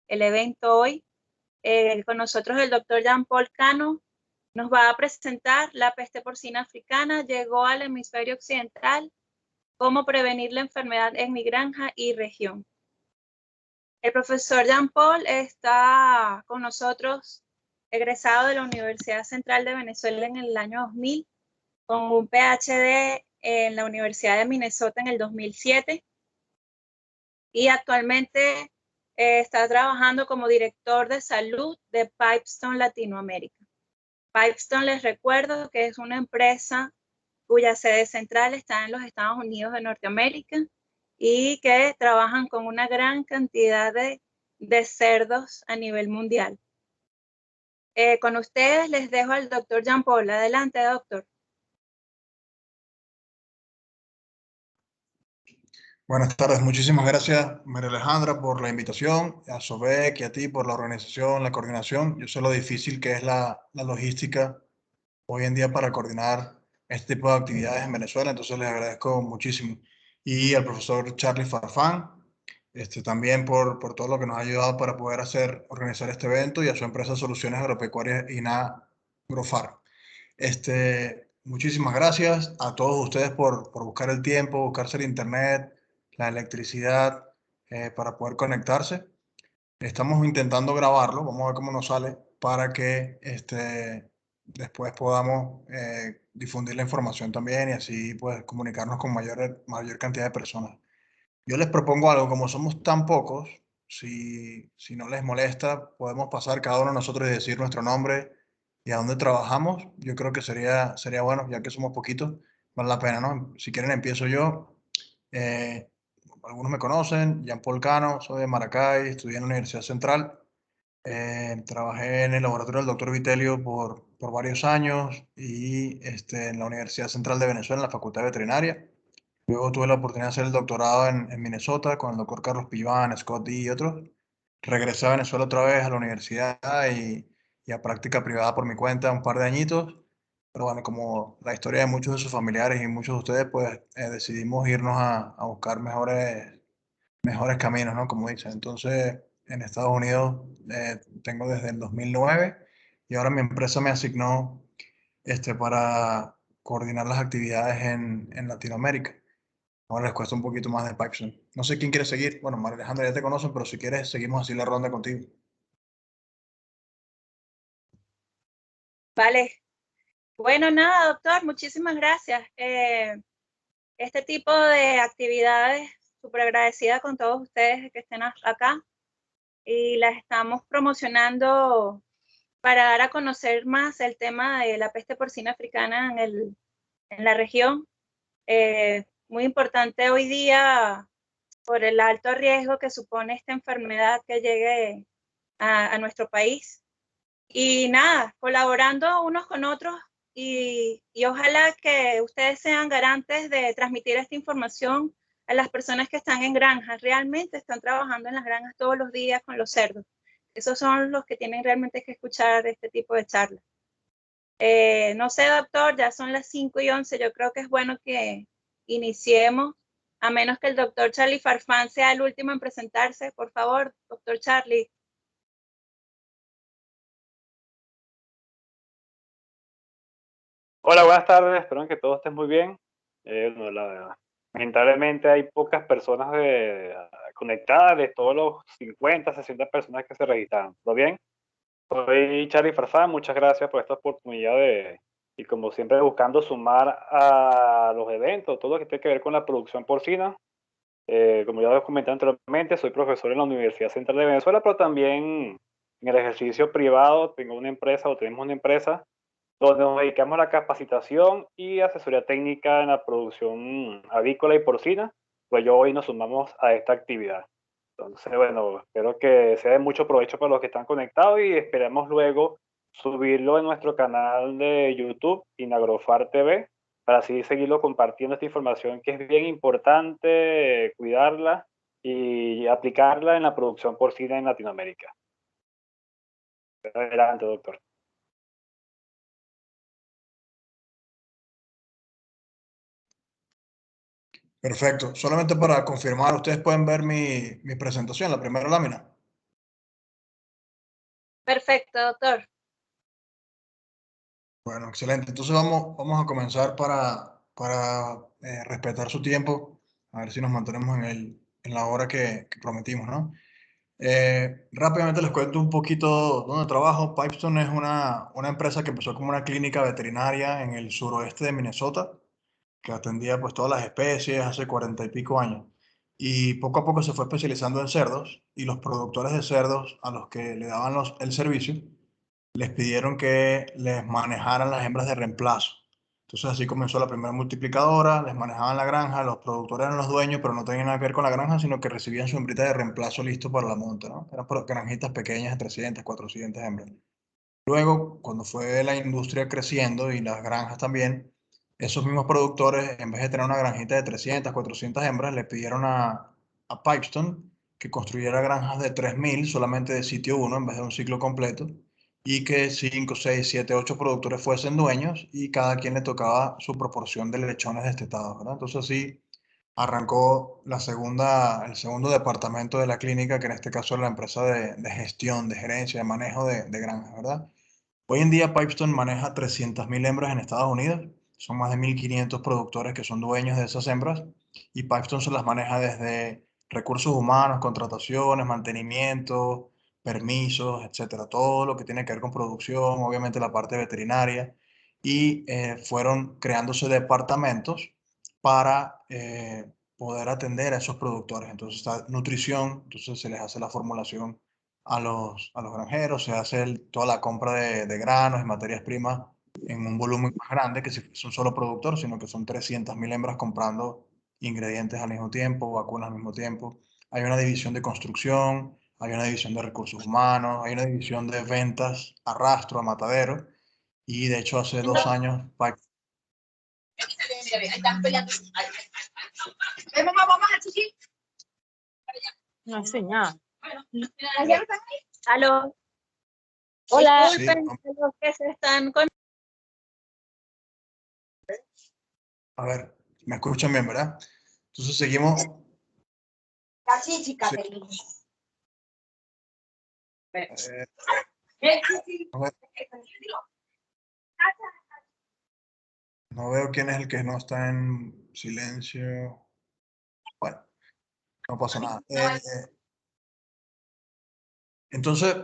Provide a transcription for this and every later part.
el evento hoy. Con nosotros el doctor Jean-Paul Cano nos va a presentar la peste porcina africana, llegó al hemisferio occidental, cómo prevenir la enfermedad en mi granja y región. El profesor Jean-Paul está con nosotros, egresado de la Universidad Central de Venezuela en el año 2000, con un PhD en la Universidad de Minnesota en el 2007 y actualmente está trabajando como director de salud de Pipestone Latinoamérica. Pipestone, les recuerdo que es una empresa cuya sede central está en los Estados Unidos de Norteamérica y que trabajan con una gran cantidad de cerdos a nivel mundial. Con ustedes les dejo al doctor Jean-Paul. Adelante, doctor. Buenas tardes, muchísimas gracias María Alejandra por la invitación, a Sobek y a ti por la organización, la coordinación. Yo sé lo difícil que es la logística hoy en día para coordinar este tipo de actividades en Venezuela, entonces les agradezco muchísimo. Y al profesor Charlie Farfán, también por todo lo que nos ha ayudado para poder organizar este evento, y a su empresa Soluciones Agropecuarias INA Agrofar. Muchísimas gracias a todos ustedes por buscar el tiempo, buscarse el internet, la electricidad, para poder conectarse. Estamos intentando grabarlo, vamos a ver cómo nos sale para que después podamos difundir la información también y así pues comunicarnos con mayor cantidad de personas. Yo les propongo algo, como somos tan pocos, si no les molesta, podemos pasar cada uno de nosotros y decir nuestro nombre y a dónde trabajamos. Yo creo que sería bueno, ya que somos poquitos, vale la pena, ¿no? Si quieren empiezo yo. Eh, Algunos me conocen, Jean-Paul Cano, soy de Maracay, estudié en la Universidad Central. Trabajé en el laboratorio del doctor Vitelio por varios años y en la Universidad Central de Venezuela, en la Facultad de Veterinaria. Luego tuve la oportunidad de hacer el doctorado en Minnesota con el doctor Carlos Piván, Scott D. y otros. Regresé a Venezuela otra vez a la universidad y a práctica privada por mi cuenta un par de añitos. Pero bueno, como la historia de muchos de sus familiares y muchos de ustedes, pues decidimos irnos a buscar mejores caminos, ¿no? Como dicen. Entonces, en Estados Unidos tengo desde el 2009 y ahora mi empresa me asignó para coordinar las actividades en Latinoamérica. Ahora les cuesta un poquito más de Pipestone. No sé quién quiere seguir. Bueno, María Alejandra ya te conocen, pero si quieres, seguimos así la ronda contigo. Vale. Bueno, nada, doctor, muchísimas gracias. Este tipo de actividades, súper agradecida con todos ustedes que estén acá y las estamos promocionando para dar a conocer más el tema de la peste porcina africana en la región. Muy importante hoy día por el alto riesgo que supone esta enfermedad que llegue a nuestro país. Y nada, colaborando unos con otros y ojalá que ustedes sean garantes de transmitir esta información a las personas que están en granjas. Realmente están trabajando en las granjas todos los días con los cerdos. Esos son los que tienen realmente que escuchar este tipo de charlas. No sé, doctor, ya son las 5:11. Yo creo que es bueno que iniciemos, a menos que el doctor Charlie Farfán sea el último en presentarse. Por favor, doctor Charlie. Hola, buenas tardes, espero que todos estén muy bien. Lamentablemente hay pocas personas conectadas de todos los 50, 60 personas que se registraron. ¿Todo bien? Soy Charlie Farfán, muchas gracias por esta oportunidad y como siempre buscando sumar a los eventos, todo lo que tiene que ver con la producción porcina. Como ya lo comenté anteriormente, soy profesor en la Universidad Central de Venezuela, pero también en el ejercicio privado tengo una empresa o tenemos una empresa donde nos dedicamos a la capacitación y asesoría técnica en la producción avícola y porcina, pues yo hoy nos sumamos a esta actividad. Entonces, bueno, espero que sea de mucho provecho para los que están conectados y esperemos luego subirlo en nuestro canal de YouTube, Inagrofar TV, para así seguirlo compartiendo esta información que es bien importante cuidarla y aplicarla en la producción porcina en Latinoamérica. Adelante, doctor. Perfecto. Solamente para confirmar, ustedes pueden ver mi presentación, la primera lámina. Perfecto, doctor. Bueno, excelente. Entonces vamos a comenzar para respetar su tiempo, a ver si nos mantenemos en la hora que prometimos, ¿no? Rápidamente les cuento un poquito dónde trabajo. Pipestone es una empresa que empezó como una clínica veterinaria en el suroeste de Minnesota, que atendía pues todas las especies hace 40 y pico años. Y poco a poco se fue especializando en cerdos y los productores de cerdos a los que le daban el servicio les pidieron que les manejaran las hembras de reemplazo. Entonces así comenzó la primera multiplicadora, les manejaban la granja, los productores eran los dueños, pero no tenían nada que ver con la granja, sino que recibían su hembrita de reemplazo listo para la monta, ¿no? Eran granjitas pequeñas de 300, 400 hembras. Luego, cuando fue la industria creciendo y las granjas también, esos mismos productores, en vez de tener una granjita de 300, 400 hembras, le pidieron a Pipestone que construyera granjas de 3000 solamente de sitio uno en vez de un ciclo completo y que 5, 6, 7, 8 productores fuesen dueños y cada quien le tocaba su proporción de lechones destetados, ¿verdad? Entonces así arrancó el segundo departamento de la clínica, que en este caso es la empresa de gestión, de gerencia, de manejo de granjas, ¿verdad? Hoy en día Pipestone maneja 300.000 hembras en Estados Unidos. Son más de 1.500 productores que son dueños de esas hembras y Pipestone se las maneja desde recursos humanos, contrataciones, mantenimiento, permisos, etcétera. Todo lo que tiene que ver con producción, obviamente la parte veterinaria y fueron creándose departamentos para poder atender a esos productores. Entonces está nutrición, entonces se les hace la formulación a los granjeros, se hace toda la compra de granos y materias primas en un volumen más grande que si fuese un solo productor, sino que son 300.000 hembras comprando ingredientes al mismo tiempo, vacunas al mismo tiempo. Hay una división de construcción, hay una división de recursos humanos, hay una división de ventas a rastro, a matadero, y de hecho hace 2 años No hay señal. Aló. Hola. Disculpen Sí, los que se están con... a ver, me escuchan bien, ¿verdad? Entonces seguimos. Casi, chica. Sí, a ver, no veo quién es el que no está en silencio. Bueno, no pasa nada. Entonces,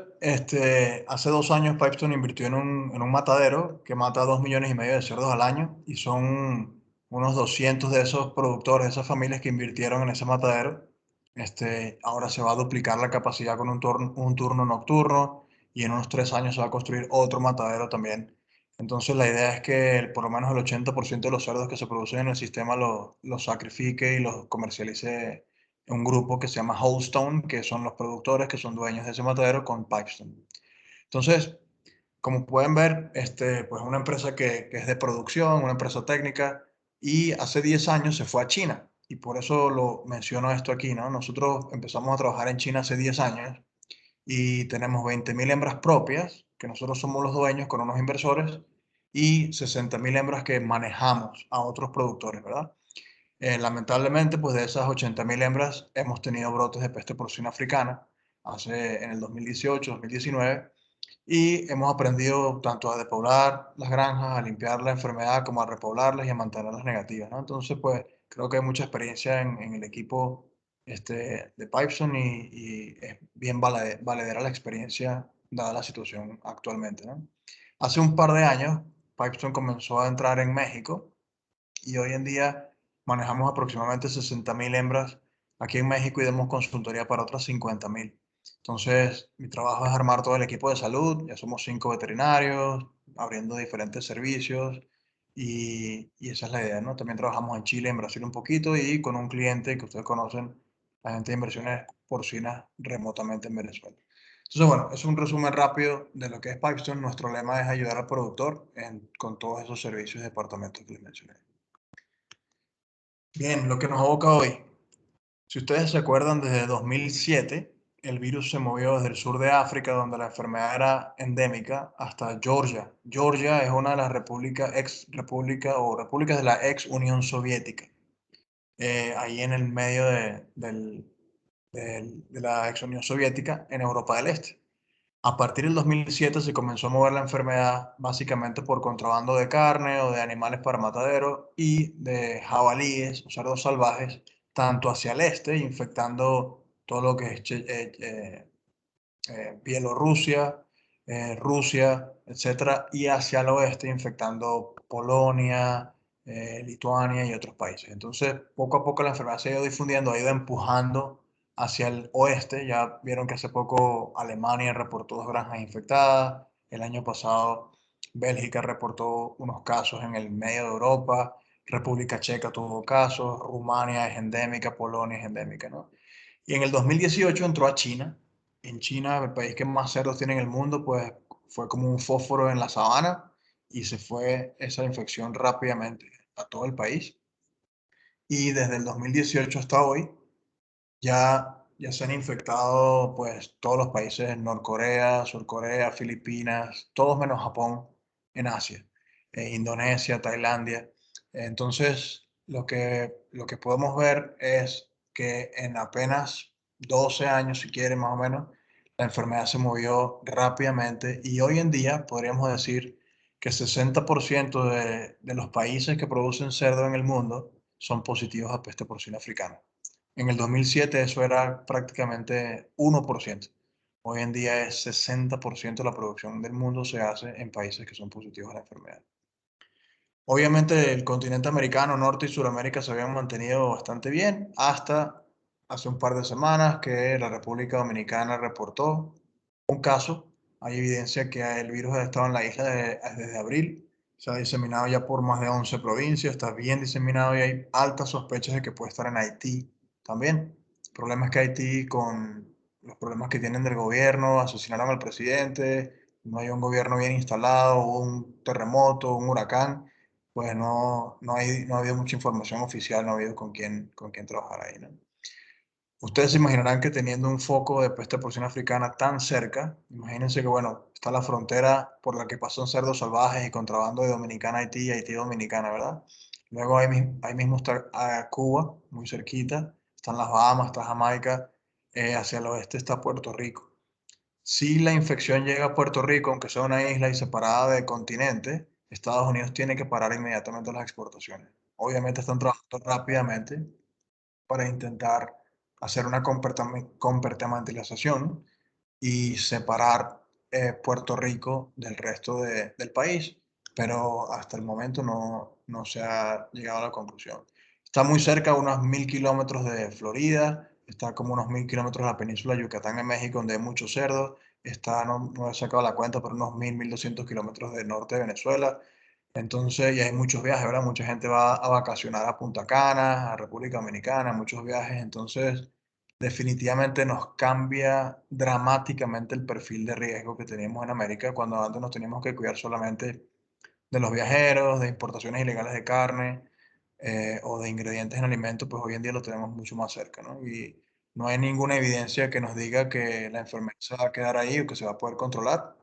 hace 2 años Pipestone invirtió en un matadero que mata 2,5 millones de cerdos al año y son unos 200 de esos productores, de esas familias que invirtieron en ese matadero. Ahora se va a duplicar la capacidad con un turno nocturno y en unos 3 años se va a construir otro matadero también. Entonces la idea es que por lo menos el 80% de los cerdos que se producen en el sistema los sacrifique y los comercialice un grupo que se llama Holstone, que son los productores que son dueños de ese matadero con Pipestone. Entonces, como pueden ver, pues una empresa que es de producción, una empresa técnica, y hace 10 años se fue a China. Y por eso lo menciono esto aquí, ¿no? Nosotros empezamos a trabajar en China hace 10 años y tenemos 20.000 hembras propias, que nosotros somos los dueños con unos inversores, y 60.000 hembras que manejamos a otros productores, ¿verdad? Lamentablemente, pues de esas 80.000 hembras hemos tenido brotes de peste porcina africana en el 2018, 2019, y hemos aprendido tanto a despoblar las granjas, a limpiar la enfermedad, como a repoblarlas y a mantenerlas negativas, ¿no? Entonces, pues creo que hay mucha experiencia en el equipo de Pipestone y es bien valedera la experiencia dada la situación actualmente, ¿no? Hace un par de años, Pipestone comenzó a entrar en México y hoy en día manejamos aproximadamente 60.000 hembras aquí en México y damos consultoría para otras 50.000. Entonces, mi trabajo es armar todo el equipo de salud, ya somos 5 veterinarios, abriendo diferentes servicios y esa es la idea, ¿no? También trabajamos en Chile, en Brasil un poquito y con un cliente que ustedes conocen, la gente de inversiones porcinas remotamente en Venezuela. Entonces, bueno, es un resumen rápido de lo que es Pipestone. Nuestro lema es ayudar al productor con todos esos servicios y departamentos que les mencioné. Bien, lo que nos aboca hoy. Si ustedes se acuerdan, desde 2007 el virus se movió desde el sur de África, donde la enfermedad era endémica, hasta Georgia. Georgia es una de las repúblicas de la ex Unión Soviética, ahí en el medio de la ex Unión Soviética, en Europa del Este. A partir del 2007 se comenzó a mover la enfermedad básicamente por contrabando de carne o de animales para matadero y de jabalíes o cerdos salvajes, tanto hacia el este, infectando todo lo que es Bielorrusia, Rusia, etcétera, y hacia el oeste, infectando Polonia, Lituania y otros países. Entonces, poco a poco la enfermedad se ha ido difundiendo, ha ido empujando hacia el oeste. Ya vieron que hace poco Alemania reportó 2 granjas infectadas. El año pasado Bélgica reportó unos casos en el medio de Europa. República Checa tuvo casos. Rumania es endémica. Polonia es endémica, ¿no? Y en el 2018 entró a China. En China, el país que más cerdos tiene en el mundo, pues fue como un fósforo en la sabana y se fue esa infección rápidamente a todo el país. Y desde el 2018 hasta hoy ya se han infectado pues todos los países, Norcorea, Surcorea, Filipinas, todos menos Japón en Asia, Indonesia, Tailandia. Entonces, lo que podemos ver es que en apenas 12 años, si quieren más o menos, la enfermedad se movió rápidamente y hoy en día podríamos decir que 60% de los países que producen cerdo en el mundo son positivos a peste porcina africana. En el 2007 eso era prácticamente 1%. Hoy en día es 60% de la producción del mundo se hace en países que son positivos a la enfermedad. Obviamente el continente americano, Norte y Suramérica se habían mantenido bastante bien hasta hace un par de semanas que la República Dominicana reportó un caso. Hay evidencia que el virus ha estado en la isla desde abril. Se ha diseminado ya por más de 11 provincias, está bien diseminado y hay altas sospechas de que puede estar en Haití también. El problema es que Haití, con los problemas que tienen del gobierno, asesinaron al presidente, no hay un gobierno bien instalado, hubo un terremoto, un huracán, pues no ha habido mucha información oficial, no ha habido con quién trabajar ahí, ¿no? Ustedes se imaginarán que teniendo un foco de peste porcina africana tan cerca, imagínense que, bueno, está la frontera por la que pasan cerdos salvajes y contrabando de Dominicana a Haití y Haití a Dominicana, ¿verdad? Luego ahí mismo está Cuba, muy cerquita, están las Bahamas, está Jamaica, hacia el oeste está Puerto Rico. Si la infección llega a Puerto Rico, aunque sea una isla y separada del continente, Estados Unidos tiene que parar inmediatamente las exportaciones. Obviamente están trabajando rápidamente para intentar hacer una compartimentalización y separar Puerto Rico del resto del país, pero hasta el momento no se ha llegado a la conclusión. Está muy cerca, a unos 1000 kilómetros de Florida, está como unos 1000 kilómetros de la península de Yucatán en México, donde hay muchos cerdos, está, no he sacado la cuenta, pero unos 1200 kilómetros del norte de Venezuela. Entonces, y hay muchos viajes, ¿verdad? Mucha gente va a vacacionar a Punta Cana, a República Dominicana, muchos viajes. Entonces, definitivamente nos cambia dramáticamente el perfil de riesgo que teníamos en América, cuando antes nos teníamos que cuidar solamente de los viajeros, de importaciones ilegales de carne o de ingredientes en alimentos, pues hoy en día lo tenemos mucho más cerca, ¿no? Y no hay ninguna evidencia que nos diga que la enfermedad se va a quedar ahí o que se va a poder controlar,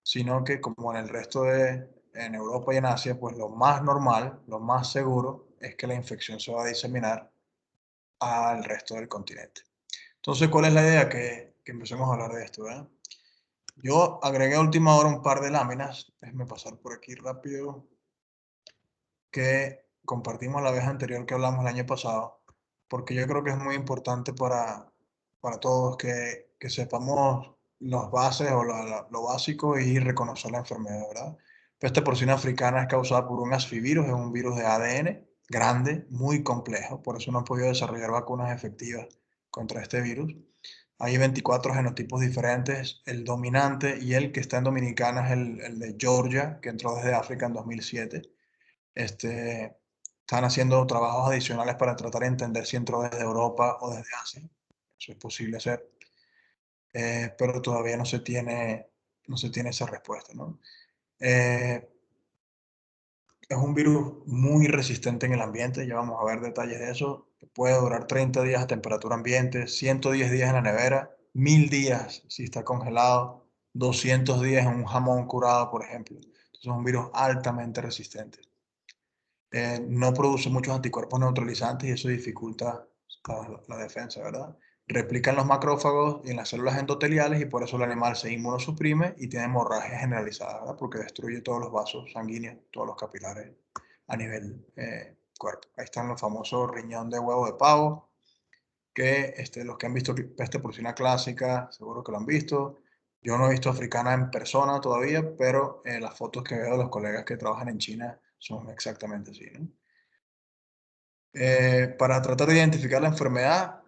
sino que como en el resto en Europa y en Asia, pues lo más normal, lo más seguro es que la infección se va a diseminar al resto del continente. Entonces, ¿cuál es la idea? Que empecemos a hablar de esto, ¿verdad? Yo agregué a última hora un par de láminas, déjenme pasar por aquí rápido, que compartimos la vez anterior que hablamos el año pasado, porque yo creo que es muy importante para todos que sepamos los bases o lo básico y reconocer la enfermedad, ¿verdad? Peste porcina africana es causada por un asfivirus, es un virus de ADN grande, muy complejo, por eso no han podido desarrollar vacunas efectivas contra este virus. Hay 24 genotipos diferentes, el dominante y el que está en Dominicana es el de Georgia, que entró desde África en 2007. Están haciendo trabajos adicionales para tratar de entender si entró desde Europa o desde Asia. Eso es posible hacer, pero todavía no se tiene esa respuesta, ¿no? Es un virus muy resistente en el ambiente, ya vamos a ver detalles de eso. Puede durar 30 días a temperatura ambiente, 110 días en la nevera, 1000 días si está congelado, 200 días en un jamón curado, por ejemplo. Entonces es un virus altamente resistente. No produce muchos anticuerpos neutralizantes y eso dificulta la defensa, ¿verdad? replican los macrófagos y en las células endoteliales y por eso el animal se inmunosuprime y tiene hemorragia generalizada, ¿verdad? Porque destruye todos los vasos sanguíneos, todos los capilares a nivel cuerpo. Ahí están los famosos riñón de huevo de pavo, que los que han visto peste porcina clásica, seguro que lo han visto. Yo no he visto africana en persona todavía, pero las fotos que veo de los colegas que trabajan en China son exactamente así, ¿no? Para tratar de identificar la enfermedad,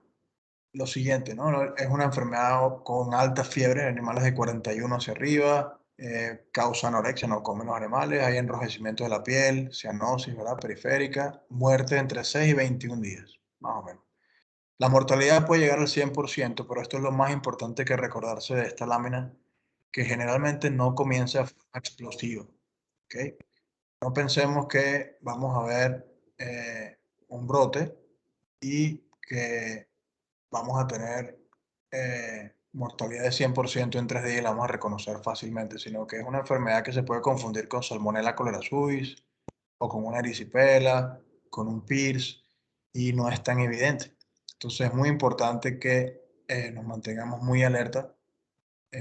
lo siguiente, ¿no? Es una enfermedad con alta fiebre en animales de 41 hacia arriba, causa anorexia, no comen los animales, hay enrojecimiento de la piel, cianosis, ¿verdad? Periférica, muerte entre 6 y 21 días, más o menos. La mortalidad puede llegar al 100%, pero esto es lo más importante que recordarse de esta lámina, que generalmente no comienza de forma explosiva, ¿ok? No pensemos que vamos a ver un brote y que vamos a tener mortalidad de 100% en 3 días y la vamos a reconocer fácilmente, sino que es una enfermedad que se puede confundir con Salmonella cholera suis o con una erisipela, con un PIRS y no es tan evidente. Entonces es muy importante que nos mantengamos muy alerta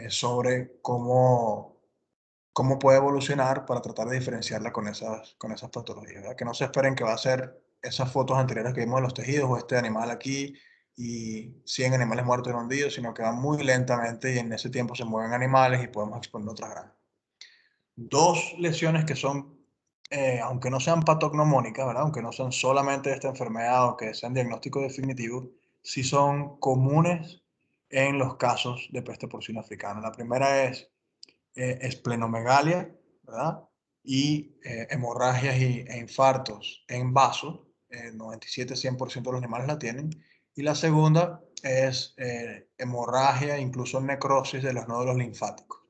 sobre cómo puede evolucionar para tratar de diferenciarla con esas patologías, ¿verdad? Que no se esperen que va a ser esas fotos anteriores que vimos de los tejidos o este animal aquí y 100 animales muertos en un día, sino que va muy lentamente y en ese tiempo se mueven animales y podemos exponer otras granjas. Dos lesiones que son, aunque no sean patognomónicas, ¿verdad? Aunque no sean solamente esta enfermedad o que sean diagnósticos definitivos, sí son comunes en los casos de peste porcina africana. La primera es esplenomegalia, ¿verdad? Y hemorragias e infartos en vasos, 97-100% de los animales la tienen. Y la segunda es hemorragia, incluso necrosis de los nódulos linfáticos.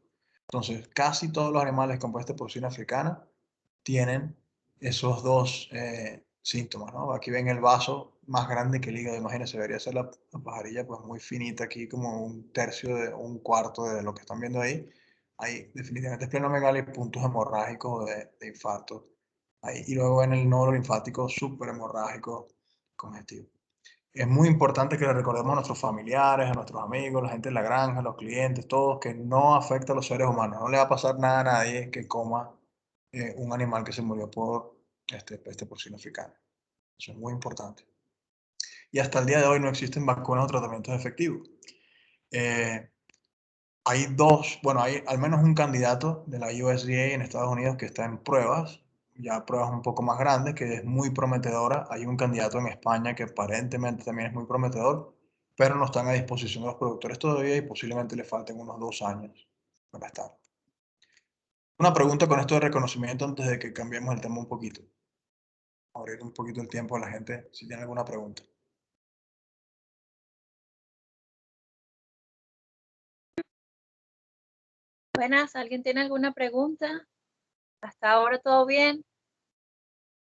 Entonces, casi todos los animales con peste porcina africana tienen esos dos síntomas, ¿no? Aquí ven el vaso más grande que el hígado, imagínense, debería ser la pajarilla pues muy finita aquí, como un tercio de un cuarto de lo que están viendo ahí. Hay definitivamente esplenomegalia y puntos hemorrágicos de infarto. Ahí, y luego en el nódulo linfático súper hemorrágico congestivo. Es muy importante que le recordemos a nuestros familiares, a nuestros amigos, la gente de la granja, los clientes, todos, que no afecta a los seres humanos. No le va a pasar nada a nadie que coma un animal que se murió por peste porcina africana. Eso es muy importante. Y hasta el día de hoy no existen vacunas o tratamientos efectivos. Hay hay al menos un candidato de la USDA en Estados Unidos que está en pruebas, ya pruebas un poco más grandes, que es muy prometedora. Hay un candidato en España que aparentemente también es muy prometedor, pero no están a disposición de los productores todavía y posiblemente le falten unos 2 años para estar. Una pregunta con esto de reconocimiento antes de que cambiemos el tema un poquito. Abrir un poquito el tiempo a la gente si tiene alguna pregunta. Buenas, ¿alguien tiene alguna pregunta? Hasta ahora todo bien.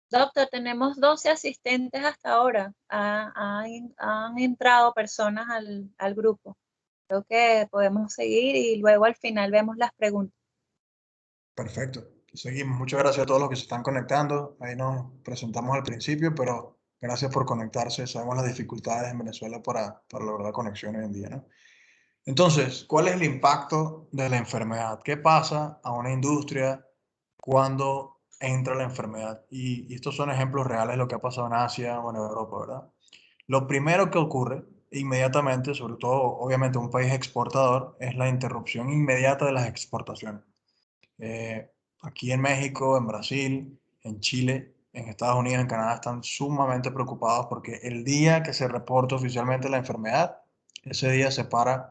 Doctor, tenemos 12 asistentes hasta ahora. Han entrado personas al grupo. Creo que podemos seguir y luego al final vemos las preguntas. Perfecto. Seguimos. Muchas gracias a todos los que se están conectando. Ahí nos presentamos al principio, pero gracias por conectarse. Sabemos las dificultades en Venezuela para lograr la conexión hoy en día, ¿no? Entonces, ¿cuál es el impacto de la enfermedad? ¿Qué pasa a una industria cuando entra la enfermedad? Y estos son ejemplos reales de lo que ha pasado en Asia o en Europa, ¿verdad? Lo primero que ocurre inmediatamente, sobre todo obviamente un país exportador, es la interrupción inmediata de las exportaciones. Aquí en México, en Brasil, en Chile, en Estados Unidos, en Canadá están sumamente preocupados porque el día que se reporta oficialmente la enfermedad, ese día se para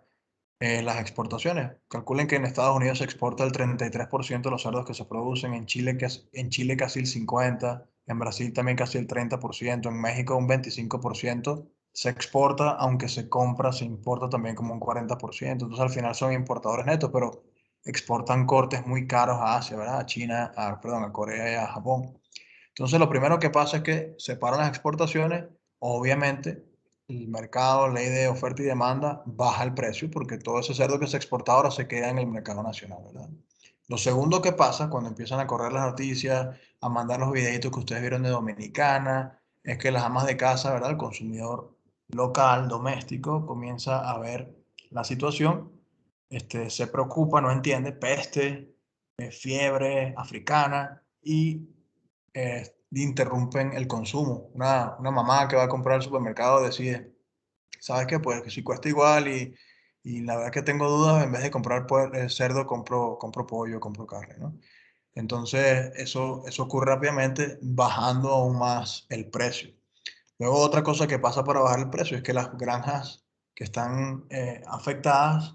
las exportaciones. Calculen que en Estados Unidos se exporta el 33% de los cerdos que se producen, en Chile casi el 50%, en Brasil también casi el 30%, en México un 25%. Se exporta, aunque se compra, se importa también como un 40%. Entonces al final son importadores netos, pero exportan cortes muy caros a Asia, ¿verdad? A China, a Corea y a Japón. Entonces lo primero que pasa es que se paran las exportaciones, obviamente el mercado, ley de oferta y demanda, baja el precio porque todo ese cerdo que se exporta ahora se queda en el mercado nacional, ¿verdad? Lo segundo que pasa cuando empiezan a correr las noticias, a mandar los videitos que ustedes vieron de Dominicana, es que las amas de casa, ¿verdad? El consumidor local, doméstico, comienza a ver la situación, se preocupa, no entiende, peste, fiebre africana y interrumpen el consumo. Una mamá que va a comprar al supermercado decide, ¿sabes qué? Pues que si cuesta igual y la verdad que tengo dudas, en vez de comprar cerdo, compro pollo, compro carne, ¿no? Entonces, eso ocurre rápidamente, bajando aún más el precio. Luego, otra cosa que pasa para bajar el precio es que las granjas que están afectadas,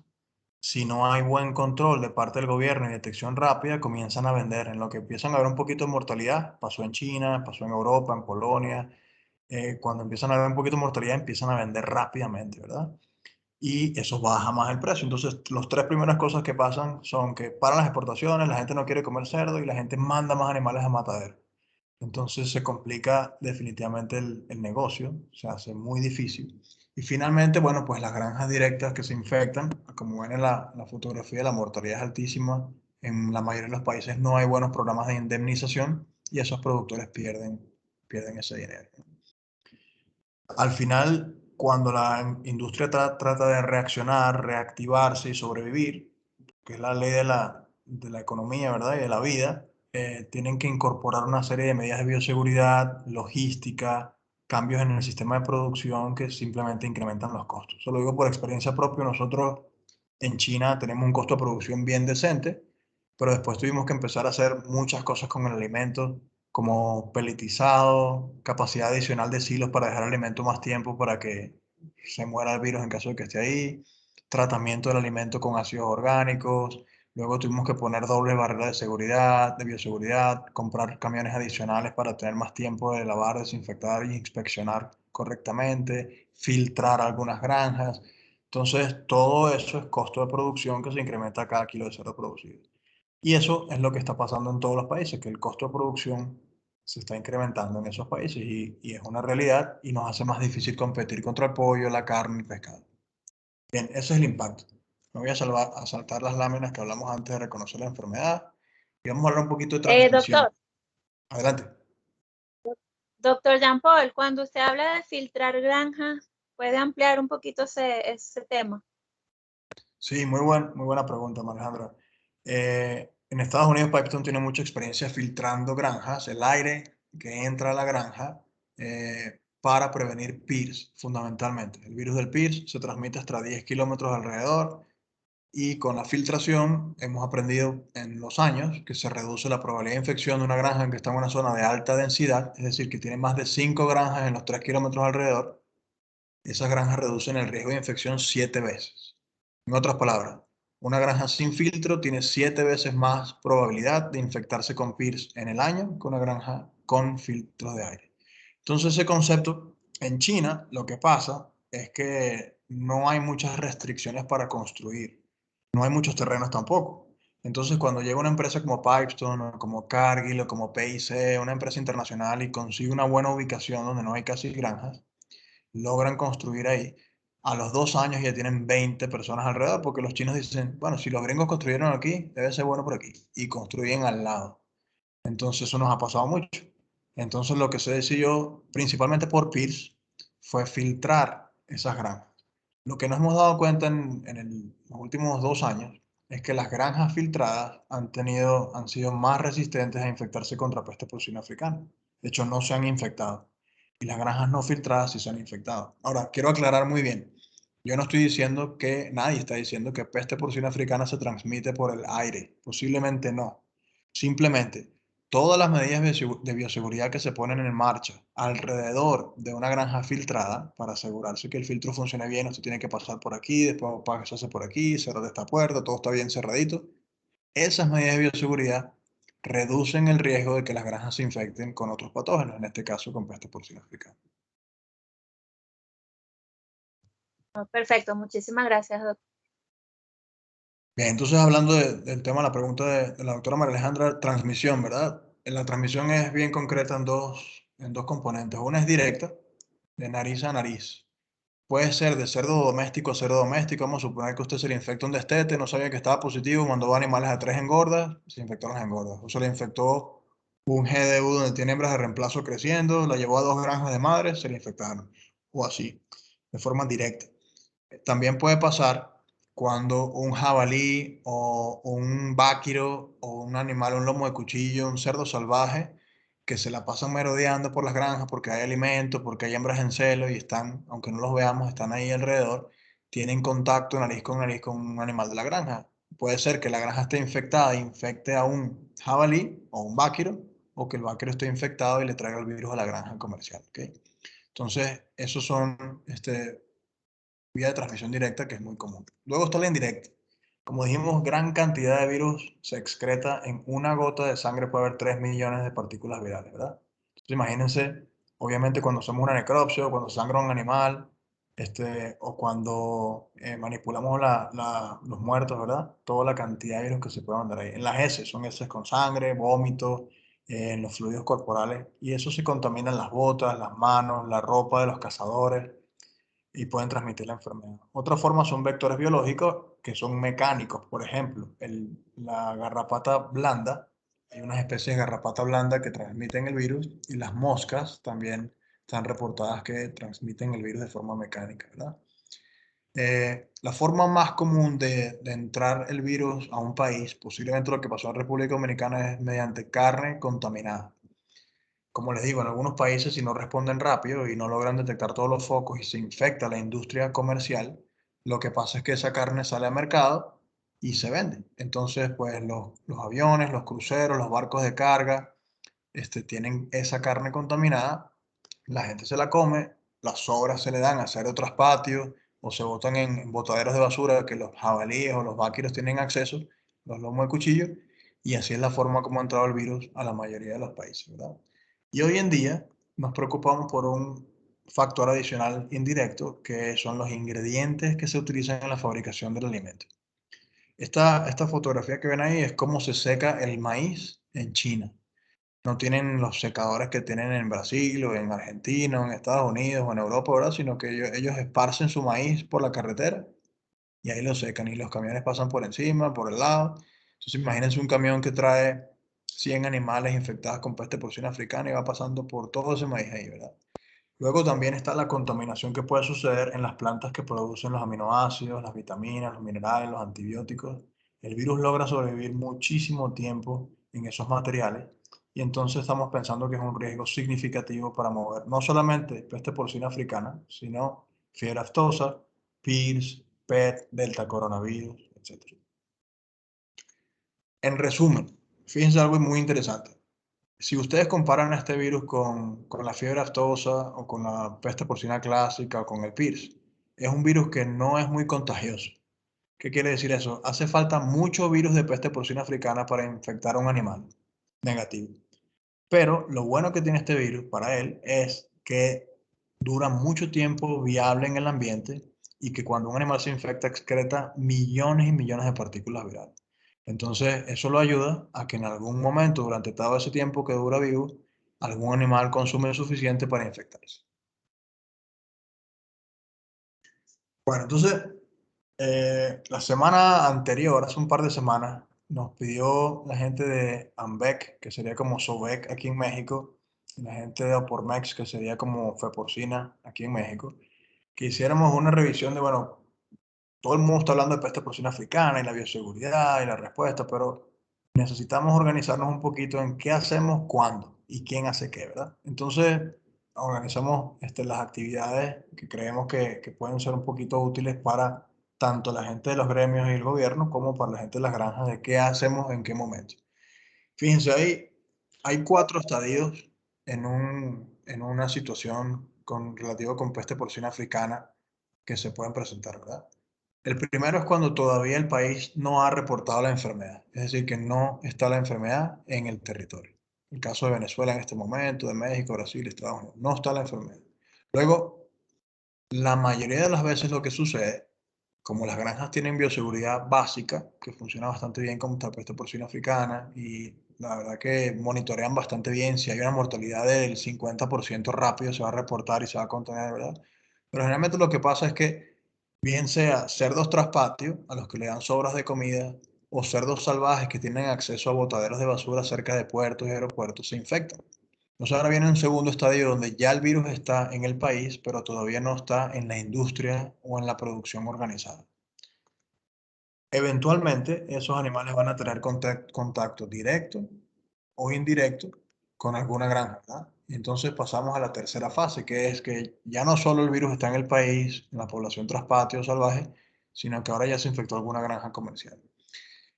si no hay buen control de parte del gobierno y detección rápida, comienzan a vender. En lo que empiezan a haber un poquito de mortalidad, pasó en China, pasó en Europa, en Polonia. Cuando empiezan a haber un poquito de mortalidad, empiezan a vender rápidamente, ¿verdad? Y eso baja más el precio. Entonces, las tres primeras cosas que pasan son que paran las exportaciones, la gente no quiere comer cerdo y la gente manda más animales a matadero. Entonces se complica definitivamente el negocio, se hace muy difícil. Y finalmente, bueno, pues las granjas directas que se infectan, como ven en la fotografía, la mortalidad es altísima. En la mayoría de los países no hay buenos programas de indemnización y esos productores pierden ese dinero. Al final, cuando la industria trata de reaccionar, reactivarse y sobrevivir, que es la ley de la economía, ¿verdad? Y de la vida, tienen que incorporar una serie de medidas de bioseguridad, logística, cambios en el sistema de producción que simplemente incrementan los costos. Eso lo digo por experiencia propia. Nosotros en China tenemos un costo de producción bien decente, pero después tuvimos que empezar a hacer muchas cosas con el alimento, como pelletizado, capacidad adicional de silos para dejar el alimento más tiempo para que se muera el virus en caso de que esté ahí, tratamiento del alimento con ácidos orgánicos. Luego tuvimos que poner doble barrera de seguridad, de bioseguridad, comprar camiones adicionales para tener más tiempo de lavar, desinfectar y inspeccionar correctamente, filtrar algunas granjas. Entonces, todo eso es costo de producción que se incrementa cada kilo de cerdo producido. Y eso es lo que está pasando en todos los países, que el costo de producción se está incrementando en esos países y es una realidad y nos hace más difícil competir contra el pollo, la carne y el pescado. Bien, ese es el impacto. Me voy a saltar las láminas que hablamos antes de reconocer la enfermedad y vamos a hablar un poquito de transmisión. Doctor, Adelante. doctor Jean Paul, cuando usted habla de filtrar granjas, ¿puede ampliar un poquito ese tema? Sí, muy buena pregunta, Alejandra. En Estados Unidos, Pipestone tiene mucha experiencia filtrando granjas, el aire que entra a la granja para prevenir PIRS, fundamentalmente. El virus del PIRS se transmite hasta 10 kilómetros alrededor y con la filtración hemos aprendido en los años que se reduce la probabilidad de infección de una granja que está en una zona de alta densidad, es decir, que tiene más de 5 granjas en los 3 kilómetros alrededor. Esas granjas reducen el riesgo de infección 7 veces. En otras palabras, una granja sin filtro tiene 7 veces más probabilidad de infectarse con PIRS en el año que una granja con filtros de aire. Entonces, ese concepto, en China, lo que pasa es que no hay muchas restricciones para construir. No hay muchos terrenos tampoco. Entonces, cuando llega una empresa como Pipestone, o como Cargill, o como PIC, una empresa internacional, y consigue una buena ubicación donde no hay casi granjas, logran construir ahí. A los 2 años ya tienen 20 personas alrededor, porque los chinos dicen, bueno, si los gringos construyeron aquí, debe ser bueno por aquí. Y construyen al lado. Entonces eso nos ha pasado mucho. Entonces lo que se decidió, principalmente por PIRS, fue filtrar esas granjas. Lo que nos hemos dado cuenta en los últimos 2 años es que las granjas filtradas han sido más resistentes a infectarse contra peste porcina africana. De hecho, no se han infectado. Y las granjas no filtradas sí se han infectado. Ahora, quiero aclarar muy bien. Yo no estoy diciendo que, nadie está diciendo que peste porcina africana se transmite por el aire. Posiblemente no. Simplemente, todas las medidas de bioseguridad que se ponen en marcha alrededor de una granja filtrada para asegurarse que el filtro funcione bien, usted tiene que pasar por aquí, después pasarse por aquí, cerrar esta puerta, todo está bien cerradito. Esas medidas de bioseguridad reducen el riesgo de que las granjas se infecten con otros patógenos, en este caso con peste porcina africana. Perfecto, muchísimas gracias, doctor. Bien, entonces hablando del tema, la pregunta de la doctora María Alejandra, transmisión, ¿verdad? La transmisión es bien concreta en dos componentes. Una es directa, de nariz a nariz. Puede ser de cerdo doméstico a cerdo doméstico. Vamos a suponer que usted se le infectó un destete, no sabía que estaba positivo, mandó animales a 3 engordas, se infectó las engordas. O se le infectó un GDU donde tiene hembras de reemplazo creciendo, la llevó a 2 granjas de madres, se le infectaron. O así. de forma directa. También puede pasar cuando un jabalí o un váquiro o un animal, un lomo de cuchillo, un cerdo salvaje, que se la pasan merodeando por las granjas porque hay alimento, porque hay hembras en celo y están, aunque no los veamos, están ahí alrededor, tienen contacto nariz con un animal de la granja. Puede ser que la granja esté infectada e infecte a un jabalí o un váquiro, o que el váquiro esté infectado y le traiga el virus a la granja comercial. ¿Okay? Entonces, esos son vía de transmisión directa, que es muy común. Luego está la indirecta. Como dijimos, gran cantidad de virus se excreta en una gota de sangre, puede haber 3 millones de partículas virales, ¿verdad? Entonces, imagínense, obviamente, cuando hacemos una necropsia, o cuando sangra un animal, o cuando manipulamos los muertos, ¿verdad? Toda la cantidad de virus que se puede mandar ahí. En las heces, son heces con sangre, vómitos, en los fluidos corporales, y eso se contamina en las botas, las manos, la ropa de los cazadores, y pueden transmitir la enfermedad. Otra forma son vectores biológicos que son mecánicos. Por ejemplo, la garrapata blanda, hay unas especies de garrapata blanda que transmiten el virus, y las moscas también están reportadas que transmiten el virus de forma mecánica, ¿verdad? La forma más común de entrar el virus a un país, posiblemente lo que pasó en República Dominicana, es mediante carne contaminada. Como les digo, en algunos países, si no responden rápido y no logran detectar todos los focos y se infecta la industria comercial, lo que pasa es que esa carne sale al mercado y se vende. Entonces, pues los aviones, los cruceros, los barcos de carga, tienen esa carne contaminada, la gente se la come, las sobras se le dan a hacer otros patios o se botan en botaderos de basura que los jabalíes o los váquiros tienen acceso, los lomos de cuchillo, y así es la forma como ha entrado el virus a la mayoría de los países, ¿verdad? Y hoy en día nos preocupamos por un factor adicional indirecto, que son los ingredientes que se utilizan en la fabricación del alimento. Esta fotografía que ven ahí es cómo se seca el maíz en China. No tienen los secadores que tienen en Brasil o en Argentina o en Estados Unidos o en Europa, ¿verdad? Sino que ellos esparcen su maíz por la carretera y ahí lo secan, y los camiones pasan por encima, por el lado. Entonces imagínense un camión que trae 100 animales infectados con peste porcina africana y va pasando por todo ese maíz ahí, ¿verdad? Luego también está la contaminación que puede suceder en las plantas que producen los aminoácidos, las vitaminas, los minerales, los antibióticos. El virus logra sobrevivir muchísimo tiempo en esos materiales, y entonces estamos pensando que es un riesgo significativo para mover no solamente peste porcina africana, sino fiebre aftosa, PIRS, PET, Delta coronavirus, etc. En resumen, fíjense algo muy interesante. Si ustedes comparan este virus con la fiebre aftosa o con la peste porcina clásica o con el PIRS, es un virus que no es muy contagioso. ¿Qué quiere decir eso? Hace falta mucho virus de peste porcina africana para infectar a un animal negativo. Pero lo bueno que tiene este virus para él es que dura mucho tiempo viable en el ambiente, y que cuando un animal se infecta excreta millones y millones de partículas virales. Entonces, eso lo ayuda a que en algún momento, durante todo ese tiempo que dura vivo, algún animal consume suficiente para infectarse. Bueno, entonces, la semana anterior, hace un par de semanas, nos pidió la gente de AMBEC, que sería como SOVEC aquí en México, y la gente de Opormex, que sería como FEPORCINA aquí en México, que hiciéramos una revisión de, bueno, todo el mundo está hablando de peste porcina africana y la bioseguridad y la respuesta, pero necesitamos organizarnos un poquito en qué hacemos, cuándo y quién hace qué, ¿verdad? Entonces, organizamos las actividades que creemos que pueden ser un poquito útiles para tanto la gente de los gremios y el gobierno como para la gente de las granjas, de qué hacemos en qué momento. Fíjense, hay 4 estadios en una situación relativa con peste porcina africana que se pueden presentar, ¿verdad? El primero es cuando todavía el país no ha reportado la enfermedad, es decir, que no está la enfermedad en el territorio. El caso de Venezuela en este momento, de México, Brasil, Estados Unidos, no está la enfermedad. Luego, la mayoría de las veces lo que sucede, como las granjas tienen bioseguridad básica, que funciona bastante bien contra la peste porcina africana, y la verdad que monitorean bastante bien, si hay una mortalidad del 50% rápido se va a reportar y se va a contener, ¿verdad? Pero generalmente lo que pasa es que, bien sea cerdos tras patio, a los que le dan sobras de comida, o cerdos salvajes que tienen acceso a botaderos de basura cerca de puertos y aeropuertos, se infectan. Entonces ahora viene un segundo estadio donde ya el virus está en el país, pero todavía no está en la industria o en la producción organizada. Eventualmente, esos animales van a tener contacto directo o indirecto con alguna granja, ¿verdad? Y entonces pasamos a la tercera fase, que es que ya no solo el virus está en el país, en la población traspatio salvaje, sino que ahora ya se infectó alguna granja comercial.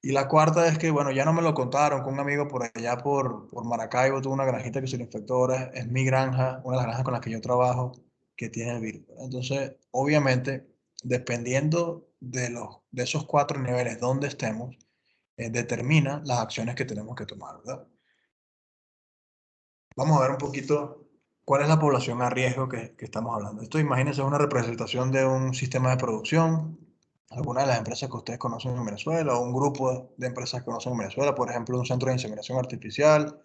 Y la cuarta es que, bueno, ya no me lo contaron, que un amigo por allá por Maracaibo tuvo una granjita que se le infectó, ahora es mi granja, una de las granjas con las que yo trabajo, que tiene el virus. Entonces, obviamente, dependiendo de esos 4 niveles donde estemos, determina las acciones que tenemos que tomar, ¿verdad? Vamos a ver un poquito cuál es la población a riesgo que estamos hablando. Esto, imagínense, es una representación de un sistema de producción, alguna de las empresas que ustedes conocen en Venezuela, o un grupo de empresas que conocen en Venezuela, por ejemplo, un centro de inseminación artificial,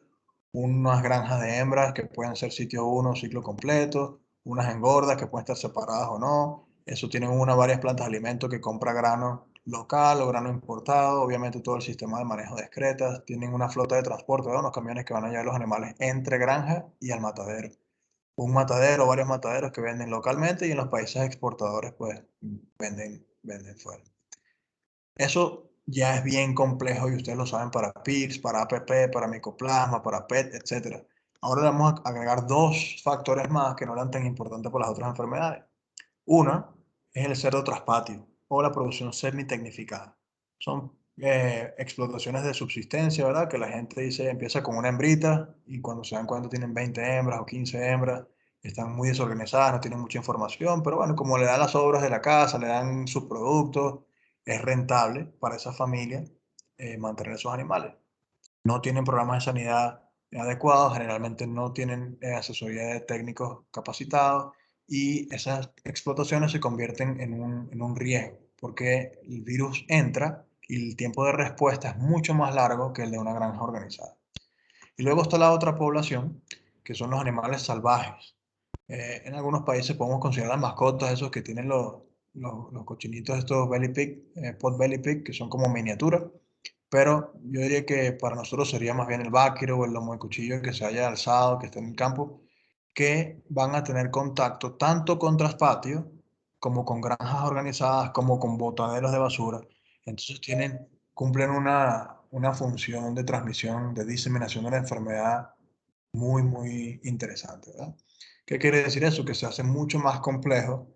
unas granjas de hembras que pueden ser sitio 1, ciclo completo, unas engordas que pueden estar separadas o no. Eso tienen varias plantas de alimentos que compra grano local o grano importado, obviamente todo el sistema de manejo de excretas, tienen una flota de transporte, ¿verdad? Unos camiones que van a llevar los animales entre granja y al matadero. Un matadero o varios mataderos que venden localmente y en los países exportadores pues venden fuera. Eso ya es bien complejo y ustedes lo saben para pigs, para APP, para micoplasma, para PET, etc. Ahora le vamos a agregar 2 factores más que no eran tan importantes por las otras enfermedades. Una es el cerdo traspatio o la producción semi-tecnificada. Son explotaciones de subsistencia, ¿verdad? Que la gente dice empieza con una hembrita y cuando se dan cuenta tienen 20 hembras o 15 hembras, están muy desorganizadas, no tienen mucha información, pero bueno, como le dan las obras de la casa, le dan sus productos, es rentable para esa familia mantener esos animales. No tienen programas de sanidad adecuados, generalmente no tienen asesoría de técnicos capacitados y esas explotaciones se convierten en un riesgo porque el virus entra y el tiempo de respuesta es mucho más largo que el de una granja organizada. Y luego está la otra población, que son los animales salvajes. En algunos países podemos considerar mascotas esos que tienen los cochinitos, estos belly pig, pot belly pig, que son como miniaturas. Pero yo diría que para nosotros sería más bien el vaquero o el lomo de cuchillo que se haya alzado, que esté en el campo, que van a tener contacto tanto con traspatio como con granjas organizadas, como con botaderos de basura. Entonces cumplen una función de transmisión, de diseminación de la enfermedad muy interesante, ¿verdad? ¿Qué quiere decir eso? Que se hace mucho más complejo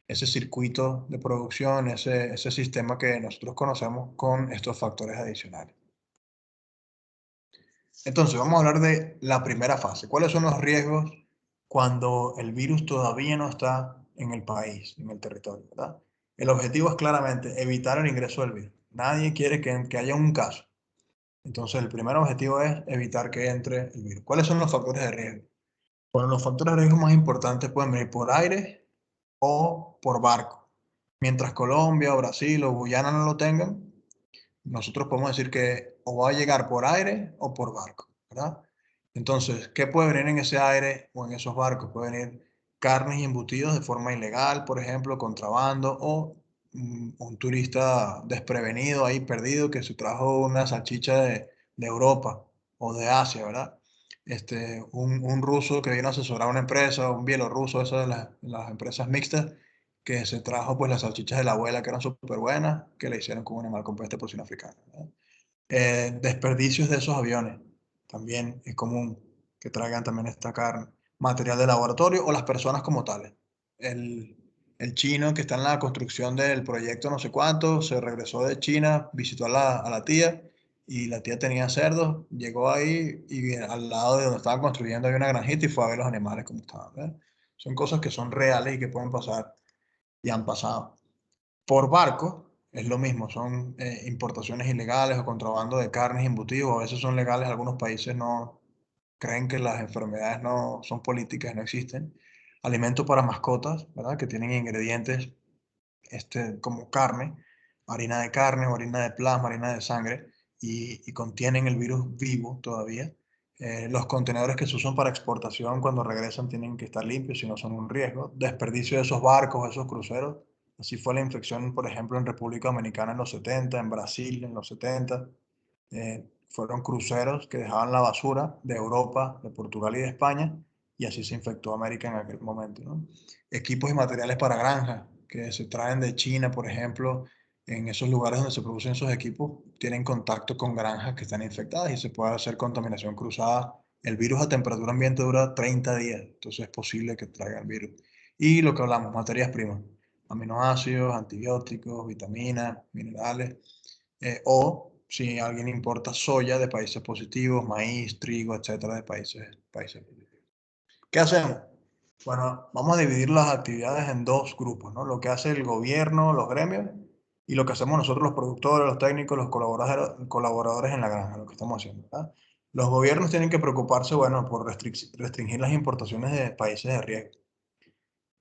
ese circuito de producción, ese sistema que nosotros conocemos con estos factores adicionales. Entonces, vamos a hablar de la primera fase. ¿Cuáles son los riesgos cuando el virus todavía no está en el país, en el territorio, ¿verdad? El objetivo es claramente evitar el ingreso del virus. Nadie quiere que haya un caso. Entonces, el primer objetivo es evitar que entre el virus. ¿Cuáles son los factores de riesgo? Bueno, los factores de riesgo más importantes pueden venir por aire o por barco. Mientras Colombia o Brasil o Guyana no lo tengan, nosotros podemos decir que o va a llegar por aire o por barco, ¿verdad? Entonces, ¿qué puede venir en ese aire o en esos barcos? Puede venir carnes y embutidos de forma ilegal, por ejemplo, contrabando, o un turista desprevenido ahí perdido que se trajo una salchicha de Europa o de Asia, ¿verdad? Un ruso que vino a asesorar a una empresa, un bielorruso, esas de las empresas mixtas, que se trajo pues las salchichas de la abuela que eran súper buenas, que le hicieron con un animal con peste porcina africana, ¿verdad? Desperdicios de esos aviones, también es común que traigan también esta carne, material de laboratorio o las personas como tales. El, el chino que está en la construcción del proyecto no sé cuánto, se regresó de China, visitó a la tía y la tía tenía cerdos, llegó ahí y al lado de donde estaban construyendo había una granjita y fue a ver los animales como estaban, ¿verdad? Son cosas que son reales y que pueden pasar y han pasado. Por barco es lo mismo, son importaciones ilegales o contrabando de carnes y embutidos, a veces son legales, algunos países no creen que las enfermedades no son políticas, no existen. Alimentos para mascotas, ¿verdad? Que tienen ingredientes como carne, harina de plasma, harina de sangre, y contienen el virus vivo todavía. Los contenedores que se usan para exportación cuando regresan tienen que estar limpios, si no son un riesgo. Desperdicio de esos barcos, esos cruceros. Así fue la infección, por ejemplo, en República Dominicana en los 70, en Brasil en los 70. fueron cruceros que dejaban la basura de Europa, de Portugal y de España, y así se infectó América en aquel momento, ¿no? Equipos y materiales para granjas que se traen de China, por ejemplo, en esos lugares donde se producen esos equipos, tienen contacto con granjas que están infectadas y se puede hacer contaminación cruzada. El virus a temperatura ambiente dura 30 días, entonces es posible que traiga el virus. Y lo que hablamos, materias primas, aminoácidos, antibióticos, vitaminas, minerales, o si alguien importa soya de países positivos, maíz, trigo, etcétera, de países positivos. ¿Qué hacemos? Bueno, vamos a dividir las actividades en dos grupos, ¿no? Lo que hace el gobierno, los gremios, y lo que hacemos nosotros los productores, los técnicos, los colaboradores en la granja, lo que estamos haciendo, ¿verdad? Los gobiernos tienen que preocuparse, bueno, por restringir las importaciones de países de riesgo.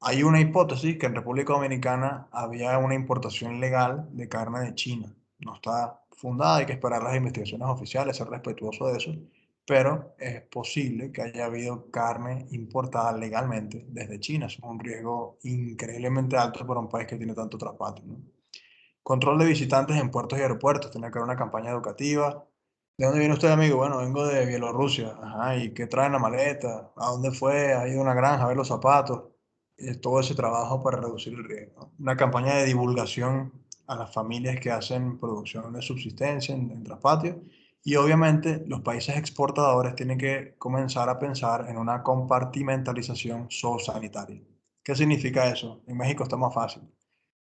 Hay una hipótesis que en República Dominicana había una importación legal de carne de China. No está fundada, hay que esperar las investigaciones oficiales, ser respetuoso de eso, pero es posible que haya habido carne importada legalmente desde China. Eso es un riesgo increíblemente alto para un país que tiene tanto traspatio, ¿no? Control de visitantes en puertos y aeropuertos, tiene que haber una campaña educativa. ¿De dónde viene usted, amigo? Bueno, vengo de Bielorrusia. Ajá, ¿y qué trae en la maleta? ¿A dónde fue? ¿Ha ido a una granja a ver los zapatos? Todo ese trabajo para reducir el riesgo, ¿no? Una campaña de divulgación a las familias que hacen producción de subsistencia en traspatio. Y obviamente los países exportadores tienen que comenzar a pensar en una compartimentalización zoosanitaria. ¿Qué significa eso? En México está más fácil.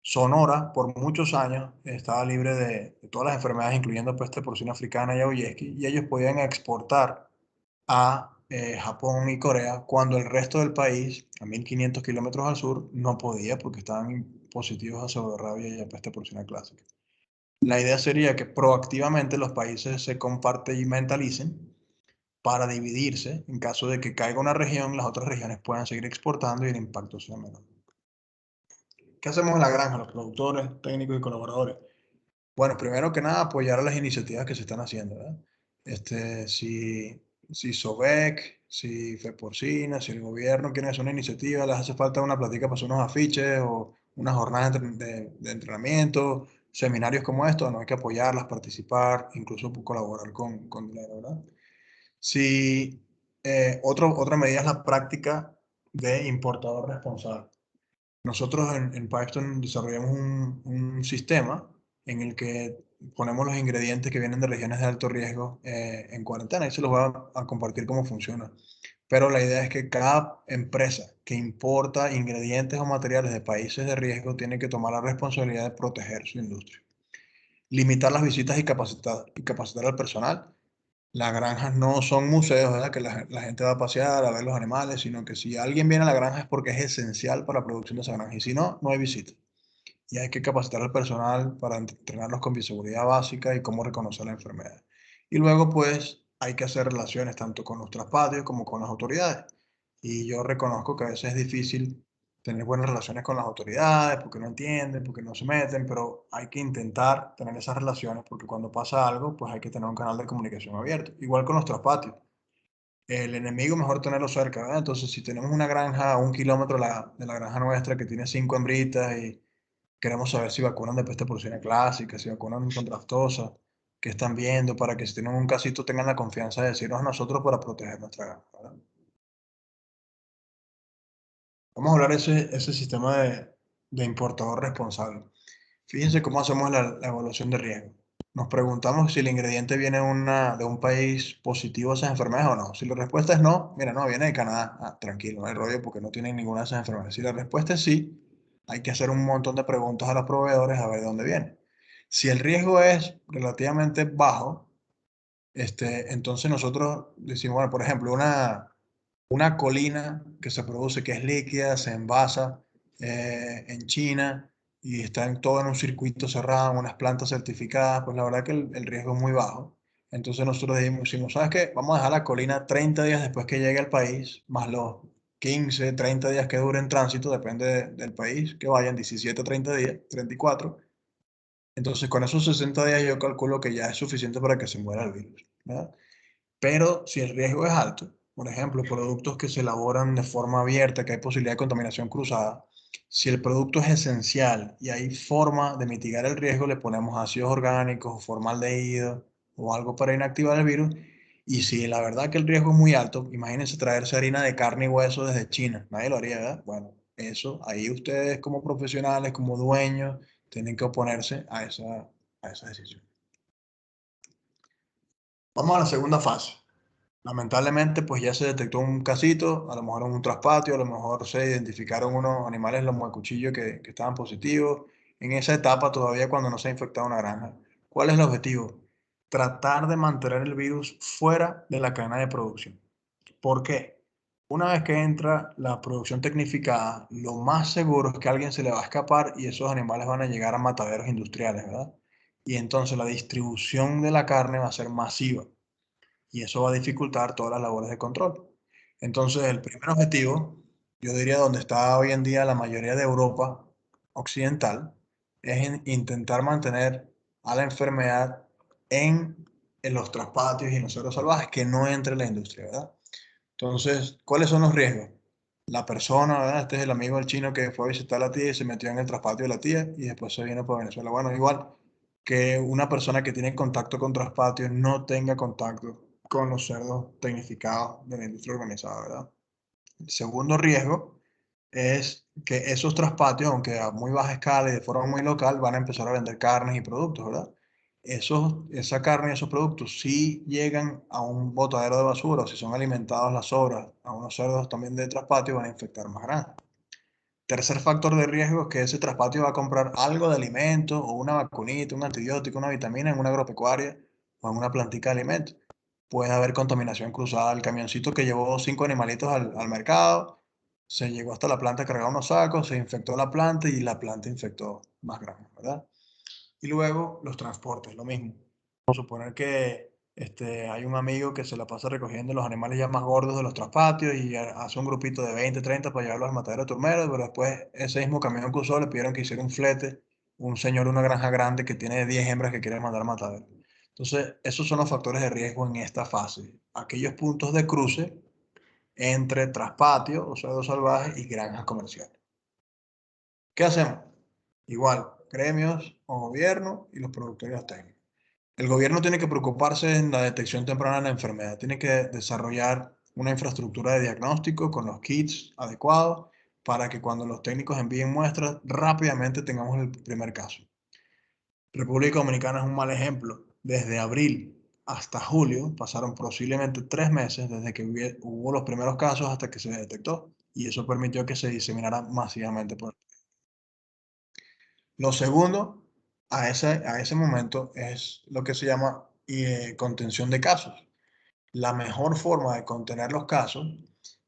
Sonora, por muchos años, estaba libre de todas las enfermedades, incluyendo peste porcina africana y Aoyesky, y ellos podían exportar a Japón y Corea, cuando el resto del país, a 1500 kilómetros al sur, no podía porque estaban positivos a pseudorrabia y a peste porcina clásica. La idea sería que proactivamente los países se compartimentalicen para dividirse. En caso de que caiga una región, las otras regiones puedan seguir exportando y el impacto sea menor. ¿Qué hacemos en la granja, los productores, técnicos y colaboradores? Bueno, primero que nada, apoyar a las iniciativas que se están haciendo, ¿verdad? Si SOVEC, si FEPORCINA, si el gobierno quiere hacer una iniciativa, les hace falta una platica para hacer unos afiches o unas jornadas de entrenamiento, seminarios como estos, no hay que apoyarlas, participar, incluso colaborar con dinero, ¿verdad? Si, otra medida es la práctica de importador responsable. Nosotros en Pipestone desarrollamos un sistema en el que ponemos los ingredientes que vienen de regiones de alto riesgo en cuarentena y se los voy a compartir cómo funciona. Pero la idea es que cada empresa que importa ingredientes o materiales de países de riesgo tiene que tomar la responsabilidad de proteger su industria. Limitar las visitas y capacitar al personal. Las granjas no son museos, ¿verdad? Que la gente va a pasear, a ver los animales, sino que si alguien viene a la granja es porque es esencial para la producción de esa granja. Y si no, no hay visita. Y hay que capacitar al personal para entrenarlos con bioseguridad básica y cómo reconocer la enfermedad. Y luego, pues, hay que hacer relaciones tanto con los traspatios como con las autoridades. Y yo reconozco que a veces es difícil tener buenas relaciones con las autoridades porque no entienden, porque no se meten, pero hay que intentar tener esas relaciones porque cuando pasa algo, pues hay que tener un canal de comunicación abierto. Igual con los traspatios. El enemigo mejor tenerlo cerca, ¿verdad? Entonces, si tenemos una granja a 1 kilómetro de la granja nuestra que tiene 5 hembritas y queremos saber si vacunan de peste porcina clásica, si vacunan contra aftosa, qué están viendo, para que si tienen un casito tengan la confianza de decirnos a nosotros para proteger nuestra granja, ¿verdad? Vamos a hablar de ese sistema de importador responsable. Fíjense cómo hacemos la evaluación de riesgo. Nos preguntamos si el ingrediente viene de un país positivo a esas enfermedades o no. Si la respuesta es no, mira, no, viene de Canadá. Ah, tranquilo, no hay rollo porque no tienen ninguna de esas enfermedades. Si la respuesta es sí, hay que hacer un montón de preguntas a los proveedores a ver de dónde viene. Si el riesgo es relativamente bajo, entonces nosotros decimos, bueno, por ejemplo, una colina que se produce, que es líquida, se envasa en China y está todo en un circuito cerrado, en unas plantas certificadas, pues la verdad que el riesgo es muy bajo. Entonces nosotros decimos, ¿sabes qué? Vamos a dejar la colina 30 días después que llegue al país, más los 15, 30 días que dure en tránsito, depende del país, que vayan 17, 30 días, 34. Entonces con esos 60 días yo calculo que ya es suficiente para que se muera el virus, ¿verdad? Pero si el riesgo es alto, por ejemplo, productos que se elaboran de forma abierta, que hay posibilidad de contaminación cruzada, si el producto es esencial y hay forma de mitigar el riesgo, le ponemos ácidos orgánicos o formaldehído o algo para inactivar el virus. Y si la verdad que el riesgo es muy alto, imagínense traerse harina de carne y hueso desde China. Nadie lo haría, ¿verdad? Bueno, eso, ahí ustedes como profesionales, como dueños, tienen que oponerse a esa decisión. Vamos a la segunda fase. Lamentablemente, pues ya se detectó un casito, a lo mejor en un traspatio, a lo mejor se identificaron unos animales lomo de cuchillo que estaban positivos. En esa etapa, todavía cuando no se ha infectado una granja, ¿cuál es el objetivo? Tratar de mantener el virus fuera de la cadena de producción. ¿Por qué? Una vez que entra la producción tecnificada, lo más seguro es que a alguien se le va a escapar y esos animales van a llegar a mataderos industriales, ¿verdad? Y entonces la distribución de la carne va a ser masiva y eso va a dificultar todas las labores de control. Entonces, el primer objetivo, yo diría donde está hoy en día la mayoría de Europa occidental, es intentar mantener a la enfermedad en los traspatios y en los cerdos salvajes, que no entre la industria, ¿verdad? Entonces, ¿cuáles son los riesgos? La persona, ¿verdad? Este es el amigo del chino que fue a visitar a la tía y se metió en el traspatio de la tía y después se vino para Venezuela. Bueno, igual que una persona que tiene contacto con traspatios no tenga contacto con los cerdos tecnificados de la industria organizada, ¿verdad? El segundo riesgo es que esos traspatios, aunque a muy baja escala y de forma muy local, van a empezar a vender carnes y productos, ¿verdad? Esa carne y esos productos, si llegan a un botadero de basura o si son alimentados las sobras a unos cerdos también de traspatio, van a infectar más grandes. Tercer factor de riesgo es que ese traspatio va a comprar algo de alimento o una vacunita, un antibiótico, una vitamina en una agropecuaria o en una plantica de alimentos. Puede haber contaminación cruzada. El camioncito que llevó 5 animalitos al mercado se llegó hasta la planta cargado unos sacos, se infectó la planta y la planta infectó más grande, ¿verdad? Y luego los transportes, lo mismo. Vamos a suponer que hay un amigo que se la pasa recogiendo los animales ya más gordos de los traspatios y hace un grupito de 20, 30 para llevarlos al matadero de turmeros, pero después ese mismo camión que usó le pidieron que hiciera un flete, un señor de una granja grande que tiene 10 hembras que quiere mandar al matadero. Entonces, esos son los factores de riesgo en esta fase. Aquellos puntos de cruce entre traspatio, o cerdos salvajes, y granjas comerciales. ¿Qué hacemos? Igual, gremios o gobierno y los productores técnicos. El gobierno tiene que preocuparse en la detección temprana de la enfermedad, tiene que desarrollar una infraestructura de diagnóstico con los kits adecuados para que cuando los técnicos envíen muestras rápidamente tengamos el primer caso. República Dominicana es un mal ejemplo. Desde abril hasta julio pasaron posiblemente 3 meses desde que hubo los primeros casos hasta que se detectó y eso permitió que se diseminara masivamente por el país. Lo segundo a ese momento es lo que se llama contención de casos. La mejor forma de contener los casos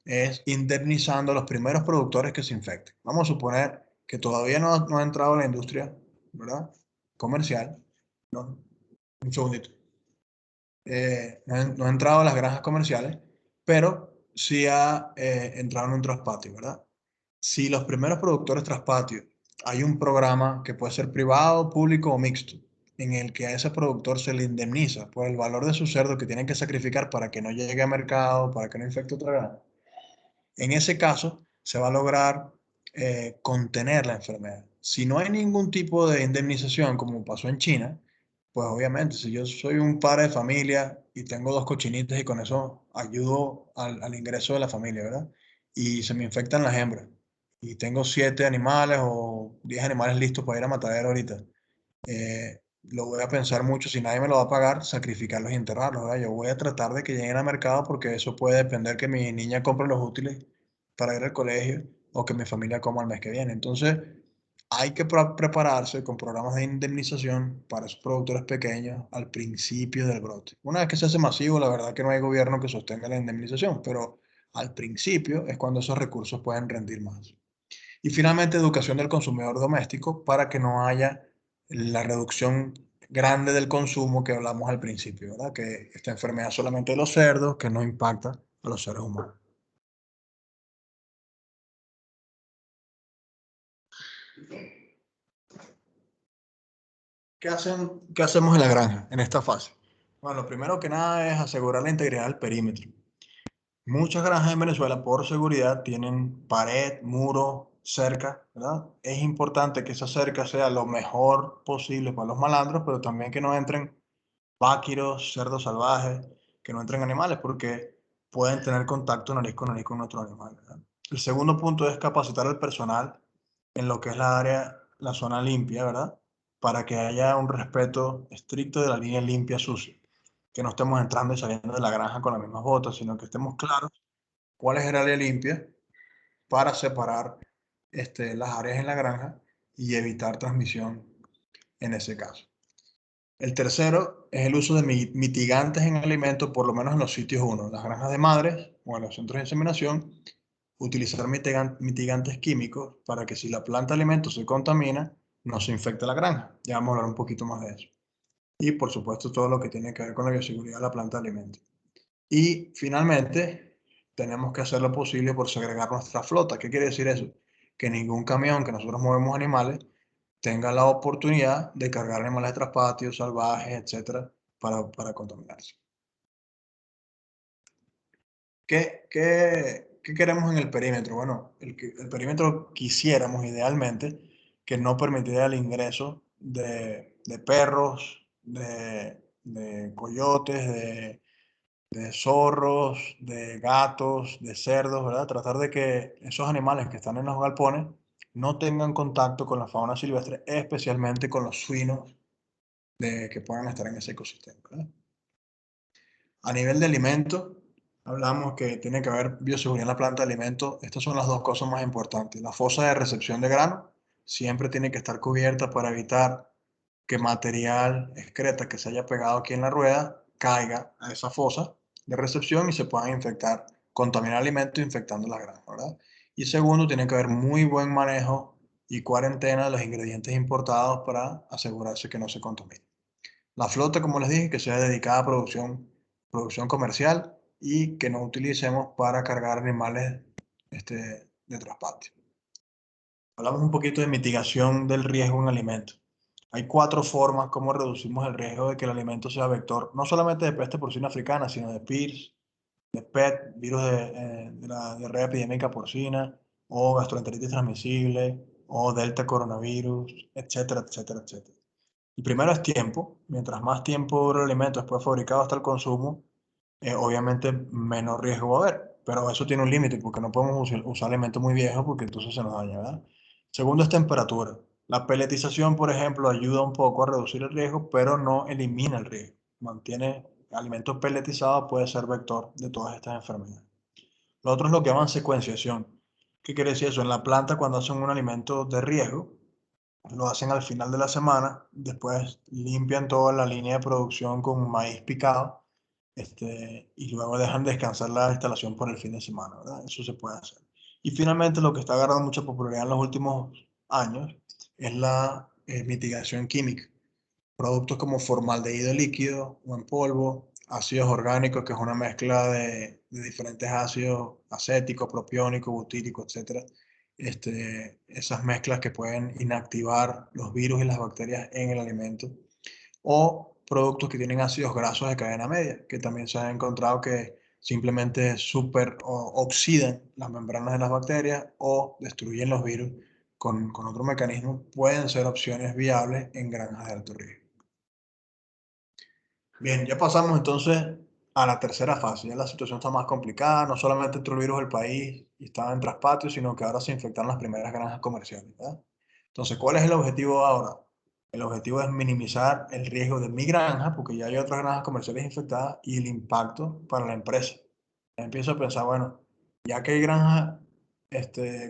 es indemnizando a los primeros productores que se infecten. Vamos a suponer que todavía no ha entrado a la industria, ¿verdad? Comercial. No, un segundito. No ha entrado a las granjas comerciales, pero sí ha entrado en un traspatio, ¿verdad? Si los primeros productores traspatio, hay un programa que puede ser privado, público o mixto, en el que a ese productor se le indemniza por el valor de su cerdo que tienen que sacrificar para que no llegue a mercado, para que no infecte otra granja. En ese caso, se va a lograr contener la enfermedad. Si no hay ningún tipo de indemnización, como pasó en China, pues obviamente, si yo soy un padre de familia y tengo 2 cochinitas y con eso ayudo al ingreso de la familia, ¿verdad? Y se me infectan las hembras y tengo 7 animales o 10 animales listos para ir a matadero ahorita, lo voy a pensar mucho. Si nadie me lo va a pagar, sacrificarlos y enterrarlos, ¿verdad? Yo voy a tratar de que lleguen al mercado porque eso puede depender que mi niña compre los útiles para ir al colegio o que mi familia coma el mes que viene. Entonces, hay que prepararse con programas de indemnización para esos productores pequeños al principio del brote. Una vez que se hace masivo, la verdad que no hay gobierno que sostenga la indemnización, pero al principio es cuando esos recursos pueden rendir más. Y finalmente, educación del consumidor doméstico para que no haya la reducción grande del consumo que hablamos al principio, ¿verdad? Que esta enfermedad solamente de los cerdos, que no impacta a los seres humanos. ¿Qué hacemos en la granja en esta fase? Bueno, lo primero que nada es asegurar la integridad del perímetro. Muchas granjas en Venezuela, por seguridad, tienen pared, muro, cerca, ¿verdad? Es importante que esa cerca sea lo mejor posible para los malandros, pero también que no entren váquiros, cerdos salvajes, que no entren animales porque pueden tener contacto nariz con otro animal, ¿verdad? El segundo punto es capacitar al personal en lo que es la área, la zona limpia, ¿verdad? Para que haya un respeto estricto de la línea limpia-sucia, que no estemos entrando y saliendo de la granja con las mismas botas, sino que estemos claros cuál es el área limpia para separar las áreas en la granja y evitar transmisión en ese caso. El tercero es el uso de mitigantes en alimentos, por lo menos en los sitios 1, las granjas de madres o en los centros de inseminación, utilizar mitigantes químicos para que si la planta de alimentos se contamina, no se infecte la granja. Ya vamos a hablar un poquito más de eso. Y por supuesto todo lo que tiene que ver con la bioseguridad de la planta de alimentos. Y finalmente, tenemos que hacer lo posible por segregar nuestra flota. ¿Qué quiere decir eso? Que ningún camión que nosotros movemos animales tenga la oportunidad de cargar animales de traspatio, salvajes, etcétera, para contaminarse. ¿Qué queremos en el perímetro? Bueno, el perímetro quisiéramos idealmente que no permitiera el ingreso de perros, de coyotes, de zorros, de gatos, de cerdos, ¿verdad? Tratar de que esos animales que están en los galpones no tengan contacto con la fauna silvestre, especialmente con los suinos que puedan estar en ese ecosistema, ¿verdad? A nivel de alimento, hablamos que tiene que haber bioseguridad en la planta de alimento. Estas son las dos cosas más importantes. La fosa de recepción de grano siempre tiene que estar cubierta para evitar que material, excreta que se haya pegado aquí en la rueda, caiga a esa fosa de recepción y se puedan infectar, contaminar alimentos infectando la granja, ¿verdad? Y segundo, tiene que haber muy buen manejo y cuarentena de los ingredientes importados para asegurarse que no se contaminen. La flota, como les dije, que sea dedicada a producción comercial y que no utilicemos para cargar animales de traspatio. Hablamos un poquito de mitigación del riesgo en alimentos. Hay 4 formas como reducimos el riesgo de que el alimento sea vector, no solamente de peste porcina africana, sino de PIRS, de PET, virus de la diarrea epidémica porcina, o gastroenteritis transmisible, o delta coronavirus, etcétera, etcétera, etcétera. El primero es tiempo. Mientras más tiempo dura el alimento después de fabricado hasta el consumo, obviamente menos riesgo va a haber. Pero eso tiene un límite porque no podemos usar alimentos muy viejos porque entonces se nos daña, ¿verdad? Segundo es temperatura. La peletización, por ejemplo, ayuda un poco a reducir el riesgo, pero no elimina el riesgo. Mantiene alimentos peletizados, puede ser vector de todas estas enfermedades. Lo otro es lo que llaman secuenciación. ¿Qué quiere decir eso? En la planta, cuando hacen un alimento de riesgo, lo hacen al final de la semana, después limpian toda la línea de producción con maíz picado, y luego dejan descansar la instalación por el fin de semana, ¿verdad? Eso se puede hacer. Y finalmente lo que está agarrando mucha popularidad en los últimos años es la mitigación química. Productos como formaldehído líquido o en polvo, ácidos orgánicos, que es una mezcla de diferentes ácidos acéticos, propiónicos, butíricos, etcétera. Esas mezclas que pueden inactivar los virus y las bacterias en el alimento. O productos que tienen ácidos grasos de cadena media, que también se ha encontrado que simplemente oxidan las membranas de las bacterias o destruyen los virus con otro mecanismo. Pueden ser opciones viables en granjas de alto riesgo. Bien, ya pasamos entonces a la tercera fase. Ya la situación está más complicada. No solamente entró el virus al país y estaba en traspatio, sino que ahora se infectaron las primeras granjas comerciales, ¿verdad? Entonces, ¿cuál es el objetivo ahora? El objetivo es minimizar el riesgo de mi granja, porque ya hay otras granjas comerciales infectadas, y el impacto para la empresa. Empiezo a pensar, bueno, ya que hay granjas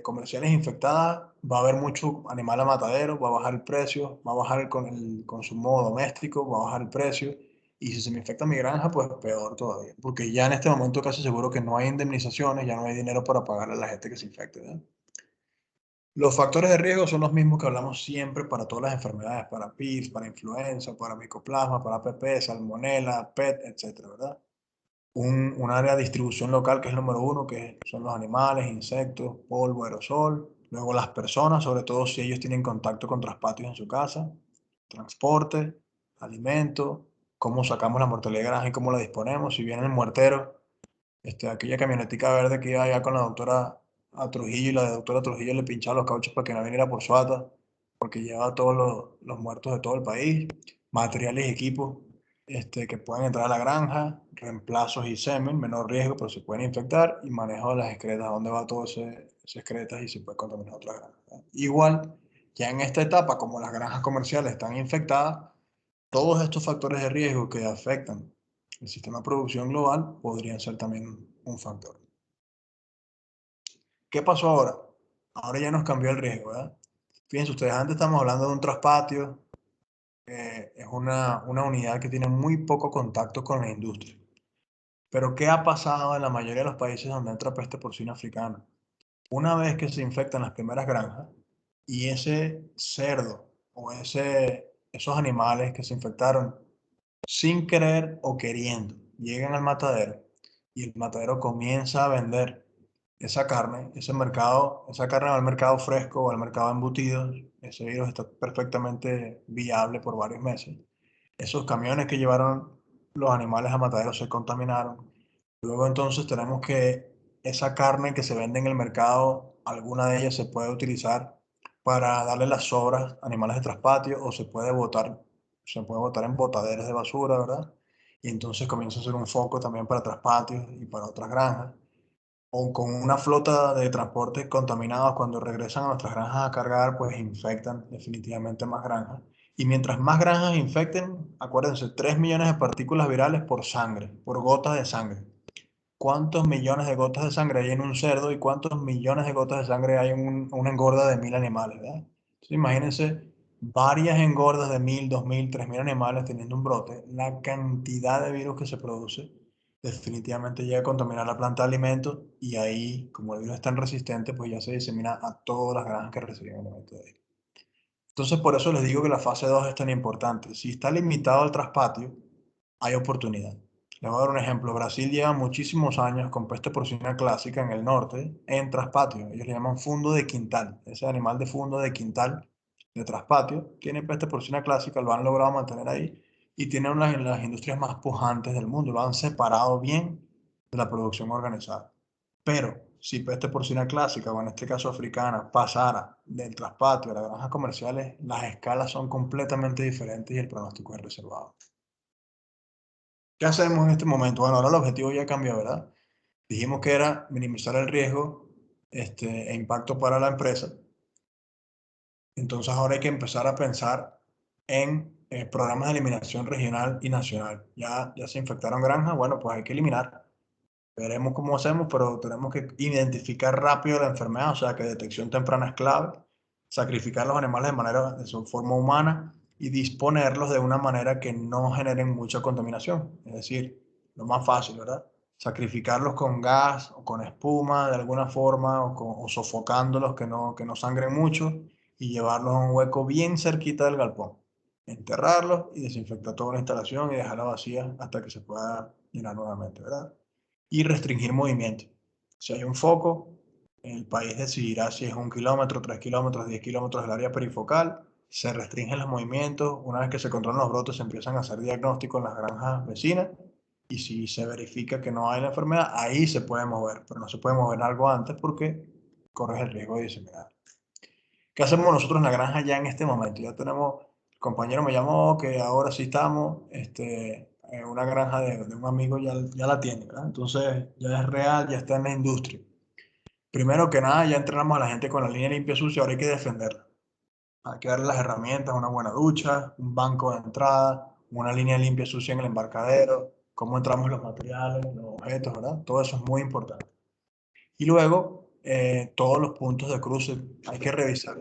comerciales infectadas, va a haber mucho animal a matadero, va a bajar el precio, va a bajar el consumo doméstico, va a bajar el precio. Y si se me infecta mi granja, pues peor todavía. Porque ya en este momento casi seguro que no hay indemnizaciones, ya no hay dinero para pagarle a la gente que se infecte, ¿verdad? Los factores de riesgo son los mismos que hablamos siempre para todas las enfermedades, para PIRS, para influenza, para micoplasma, para PP, salmonela, PET, etcétera, ¿verdad? Un área de distribución local que es el número 1, que son los animales, insectos, polvo, aerosol. Luego las personas, sobre todo si ellos tienen contacto con traspatios en su casa. Transporte, alimento, cómo sacamos la mortalidad de granja y cómo la disponemos. Si viene el muertero, aquella camionetica verde que iba allá con la doctora a Trujillo y la doctora Trujillo le pinchaba los cauchos para que no viniera por suata, porque llevaba todos los muertos de todo el país, materiales y equipos. que pueden entrar a la granja, reemplazos y semen, menor riesgo, pero se pueden infectar, y manejo de las excretas, dónde va todo esas excretas y se puede contaminar otra granja, ¿verdad? Igual, ya en esta etapa, como las granjas comerciales están infectadas, todos estos factores de riesgo que afectan el sistema de producción global podrían ser también un factor. ¿Qué pasó ahora? Ahora ya nos cambió el riesgo, ¿verdad? Fíjense ustedes, antes estamos hablando de un traspatio, es una unidad que tiene muy poco contacto con la industria. Pero ¿qué ha pasado en la mayoría de los países donde entra peste porcina africana? Una vez que se infectan las primeras granjas y ese cerdo o esos animales que se infectaron sin querer o queriendo llegan al matadero y el matadero comienza a vender esa carne, esa carne va al mercado fresco o al mercado embutido, ese virus está perfectamente viable por varios meses. Esos camiones que llevaron los animales a matadero se contaminaron. Luego entonces tenemos que esa carne que se vende en el mercado, alguna de ellas se puede utilizar para darle las sobras a animales de traspatio o se puede botar en botaderas de basura, ¿verdad? Y entonces comienza a ser un foco también para traspatios y para otras granjas. O con una flota de transportes contaminados, cuando regresan a nuestras granjas a cargar, pues infectan definitivamente más granjas. Y mientras más granjas infecten, acuérdense, 3 millones de partículas virales por sangre, por gotas de sangre. ¿Cuántos millones de gotas de sangre hay en un cerdo y cuántos millones de gotas de sangre hay en una engorda de 1000 animales, ¿verdad? Entonces, imagínense varias engordas de 1000, 2000, 3000 animales teniendo un brote. La cantidad de virus que se produce definitivamente llega a contaminar la planta de alimentos y ahí, como el virus es tan resistente, pues ya se disemina a todas las granjas que reciben alimentos de él. Entonces, por eso les digo que la fase 2 es tan importante. Si está limitado al traspatio, hay oportunidad. Les voy a dar un ejemplo. Brasil lleva muchísimos años con peste porcina clásica en el norte, en traspatio. Ellos le llaman fundo de quintal. Ese animal de fundo de quintal, de traspatio, tiene peste porcina clásica, lo han logrado mantener ahí y tiene una de las industrias más pujantes del mundo. Lo han separado bien de la producción organizada. Pero si peste porcina clásica, o en este caso africana, pasara del traspatio a las granjas comerciales, las escalas son completamente diferentes y el pronóstico es reservado. ¿Qué hacemos en este momento? Bueno, ahora el objetivo ya cambió, ¿verdad? Dijimos que era minimizar el riesgo e impacto para la empresa. Entonces ahora hay que empezar a pensar en programas de eliminación regional y nacional. Ya se infectaron granjas, bueno, pues hay que eliminar. Veremos cómo hacemos, pero tenemos que identificar rápido la enfermedad, o sea que detección temprana es clave, sacrificar los animales de su forma humana y disponerlos de una manera que no generen mucha contaminación. Es decir, lo más fácil, ¿verdad? Sacrificarlos con gas o con espuma de alguna forma o sofocándolos que no sangren mucho y llevarlos a un hueco bien cerquita del galpón. Enterrarlos y desinfectar toda la instalación y dejarla vacía hasta que se pueda llenar nuevamente, ¿verdad? Y restringir movimiento. Si hay un foco, el país decidirá si es 1 kilómetro, 3 kilómetros, 10 kilómetros del área perifocal, se restringen los movimientos, una vez que se controlan los brotes se empiezan a hacer diagnósticos en las granjas vecinas y si se verifica que no hay la enfermedad, ahí se puede mover, pero no se puede mover algo antes porque corres el riesgo de diseminar. ¿Qué hacemos nosotros en la granja ya en este momento? Ya tenemos, el compañero me llamó que ahora sí estamos, una granja de un amigo ya la tiene, ¿verdad? Entonces ya es real, ya está en la industria. Primero que nada, ya entrenamos a la gente con la línea limpia sucia, ahora hay que defenderla. Hay que darle las herramientas, una buena ducha, un banco de entrada, una línea limpia sucia en el embarcadero, cómo entramos los materiales, los objetos, ¿verdad? Todo eso es muy importante. Y luego, todos los puntos de cruce, hay que revisar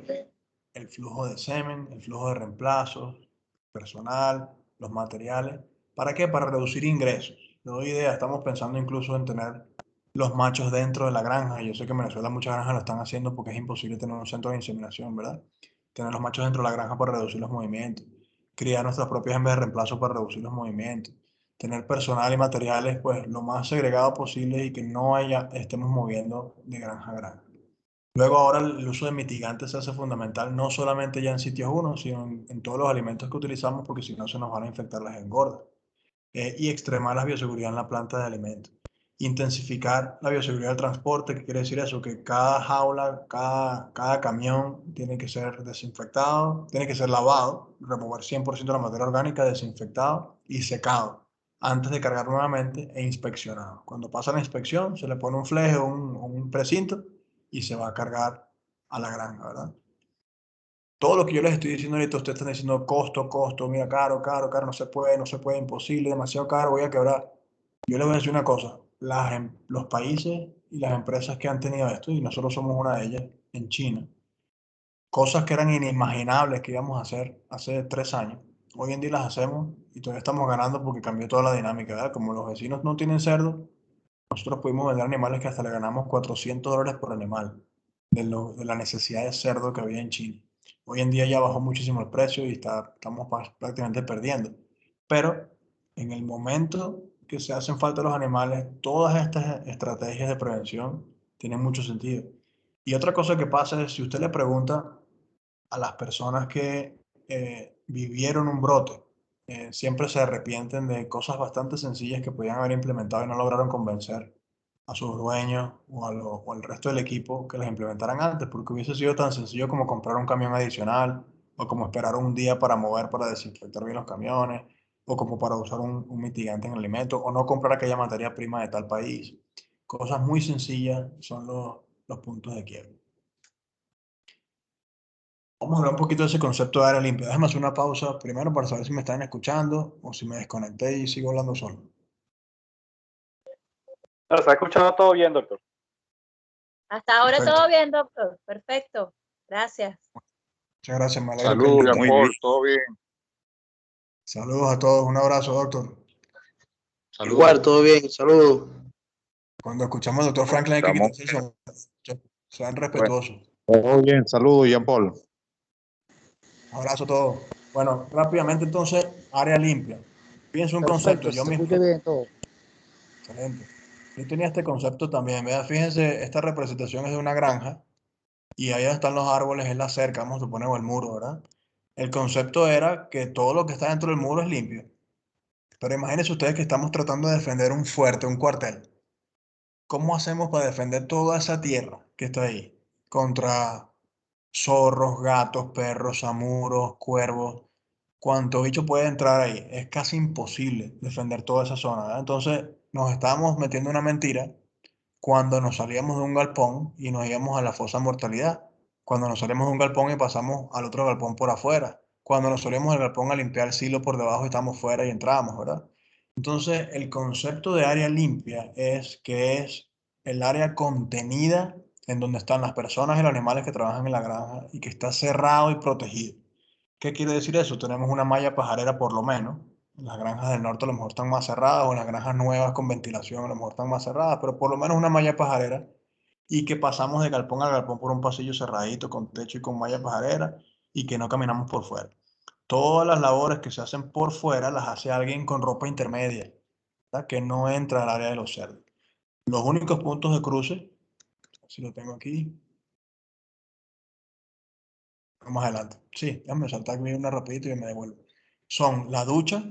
el flujo de semen, el flujo de reemplazos, personal, los materiales. ¿Para qué? Para reducir ingresos. Le doy idea, estamos pensando incluso en tener los machos dentro de la granja. Yo sé que en Venezuela muchas granjas lo están haciendo porque es imposible tener un centro de inseminación, ¿verdad? Tener los machos dentro de la granja para reducir los movimientos. Criar nuestras propias hembras de reemplazo para reducir los movimientos. Tener personal y materiales, pues, lo más segregado posible y que no estemos moviendo de granja a granja. Luego ahora el uso de mitigantes se hace fundamental, no solamente ya en sitios 1, sino en todos los alimentos que utilizamos, porque si no se nos van a infectar las engordas. Y extremar la bioseguridad en la planta de alimentos. Intensificar la bioseguridad del transporte. ¿Qué quiere decir eso? Que cada jaula, cada camión tiene que ser desinfectado, tiene que ser lavado, remover 100% de la materia orgánica, desinfectado y secado antes de cargar nuevamente e inspeccionado. Cuando pasa la inspección, se le pone un fleje o un precinto y se va a cargar a la granja, ¿verdad? Todo lo que yo les estoy diciendo ahorita, ustedes están diciendo costo, mira, caro, no se puede, imposible, demasiado caro, voy a quebrar. Yo les voy a decir una cosa, los países y las empresas que han tenido esto, y nosotros somos una de ellas, en China, cosas que eran inimaginables que íbamos a hacer hace 3 años, hoy en día las hacemos y todavía estamos ganando porque cambió toda la dinámica, ¿verdad? Como los vecinos no tienen cerdo, nosotros pudimos vender animales que hasta le ganamos $400 por animal, de la necesidad de cerdo que había en China. Hoy en día ya bajó muchísimo el precio y estamos prácticamente perdiendo. Pero en el momento que se hacen falta los animales, todas estas estrategias de prevención tienen mucho sentido. Y otra cosa que pasa es, si usted le pregunta a las personas que vivieron un brote, siempre se arrepienten de cosas bastante sencillas que podían haber implementado y no lograron convencer a sus dueños o al resto del equipo que las implementaran antes, porque hubiese sido tan sencillo como comprar un camión adicional o como esperar un día para desinfectar bien los camiones o como para usar un mitigante en el alimento o no comprar aquella materia prima de tal país. Cosas muy sencillas son los puntos de quiebre. Vamos a hablar un poquito de ese concepto de área limpia. Déjame hacer una pausa primero para saber si me están escuchando o si me desconecté y sigo hablando solo. No, se ha escuchado todo bien, doctor. Hasta ahora Perfecto. todo bien, doctor. Perfecto. Gracias. Muchas gracias, me alegro Saludos, que Jean Paul, todo bien. Saludos a todos, un abrazo, doctor. Saludos. Igual, todo bien, saludos. Cuando escuchamos al doctor Franklin hay que quitarse eso. Sean respetuosos. Todo bien, saludos, Jean Paul. Un abrazo a todos. Bueno, rápidamente entonces, área limpia. Fíjense un concepto, yo mismo. Bien todo. Excelente. Yo tenía este concepto también, ¿verdad? Fíjense, esta representación es de una granja y ahí donde están los árboles es la cerca, vamos a suponer, o el muro, ¿verdad? El concepto era que todo lo que está dentro del muro es limpio. Pero imagínense ustedes que estamos tratando de defender un fuerte, un cuartel. ¿Cómo hacemos para defender toda esa tierra que está ahí? Contra zorros, gatos, perros, zamuros, cuervos. ¿Cuánto bicho puede entrar ahí? Es casi imposible defender toda esa zona, ¿verdad? Entonces nos estábamos metiendo una mentira cuando nos salíamos de un galpón y nos íbamos a la fosa mortalidad, cuando nos salimos de un galpón y pasamos al otro galpón por afuera, cuando nos salimos del galpón a limpiar el silo por debajo y estamos fuera y entramos, ¿verdad? Entonces, el concepto de área limpia es que es el área contenida en donde están las personas y los animales que trabajan en la granja y que está cerrado y protegido. ¿Qué quiere decir eso? Tenemos una malla pajarera por lo menos. Las granjas del norte a lo mejor están más cerradas o las granjas nuevas con ventilación a lo mejor están más cerradas, pero por lo menos una malla pajarera y que pasamos de galpón a galpón por un pasillo cerradito con techo y con malla pajarera y que no caminamos por fuera. Todas las labores que se hacen por fuera las hace alguien con ropa intermedia, ¿verdad? Que no entra al área de los cerdos. Los únicos puntos de cruce, si lo tengo aquí, más adelante. Sí, déjame saltar aquí una rapidito y me devuelvo. Son la ducha,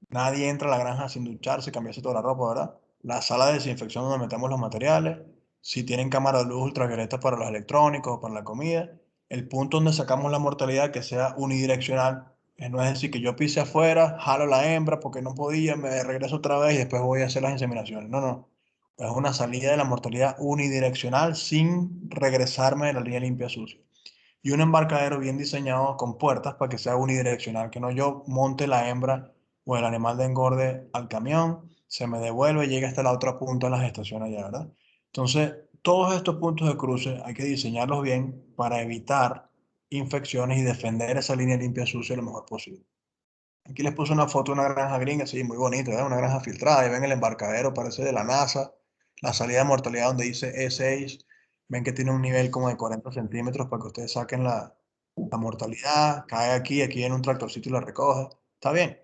nadie entra a la granja sin ducharse, cambiarse toda la ropa, ¿verdad? La sala de desinfección donde metemos los materiales, si tienen cámara de luz ultravioleta para los electrónicos o para la comida, el punto donde sacamos la mortalidad que sea unidireccional, no es decir que yo pise afuera, jalo la hembra porque no podía, me regreso otra vez y después voy a hacer las inseminaciones. No, no. Es una salida de la mortalidad unidireccional sin regresarme de la línea limpia sucia y un embarcadero bien diseñado con puertas para que sea unidireccional, que no yo monte la hembra o el animal de engorde al camión, se me devuelve y llega hasta la otra punta de la gestación allá, ¿verdad? Entonces, todos estos puntos de cruce hay que diseñarlos bien para evitar infecciones y defender esa línea limpia sucia lo mejor posible. Aquí les puse una foto de una granja gringa, sí, muy bonita, ¿verdad? Una granja filtrada, y ven el embarcadero, parece de la NASA, la salida de mortalidad donde dice E6, ven que tiene un nivel como de 40 centímetros para que ustedes saquen la mortalidad, cae aquí en un tractorcito y la recoge, está bien,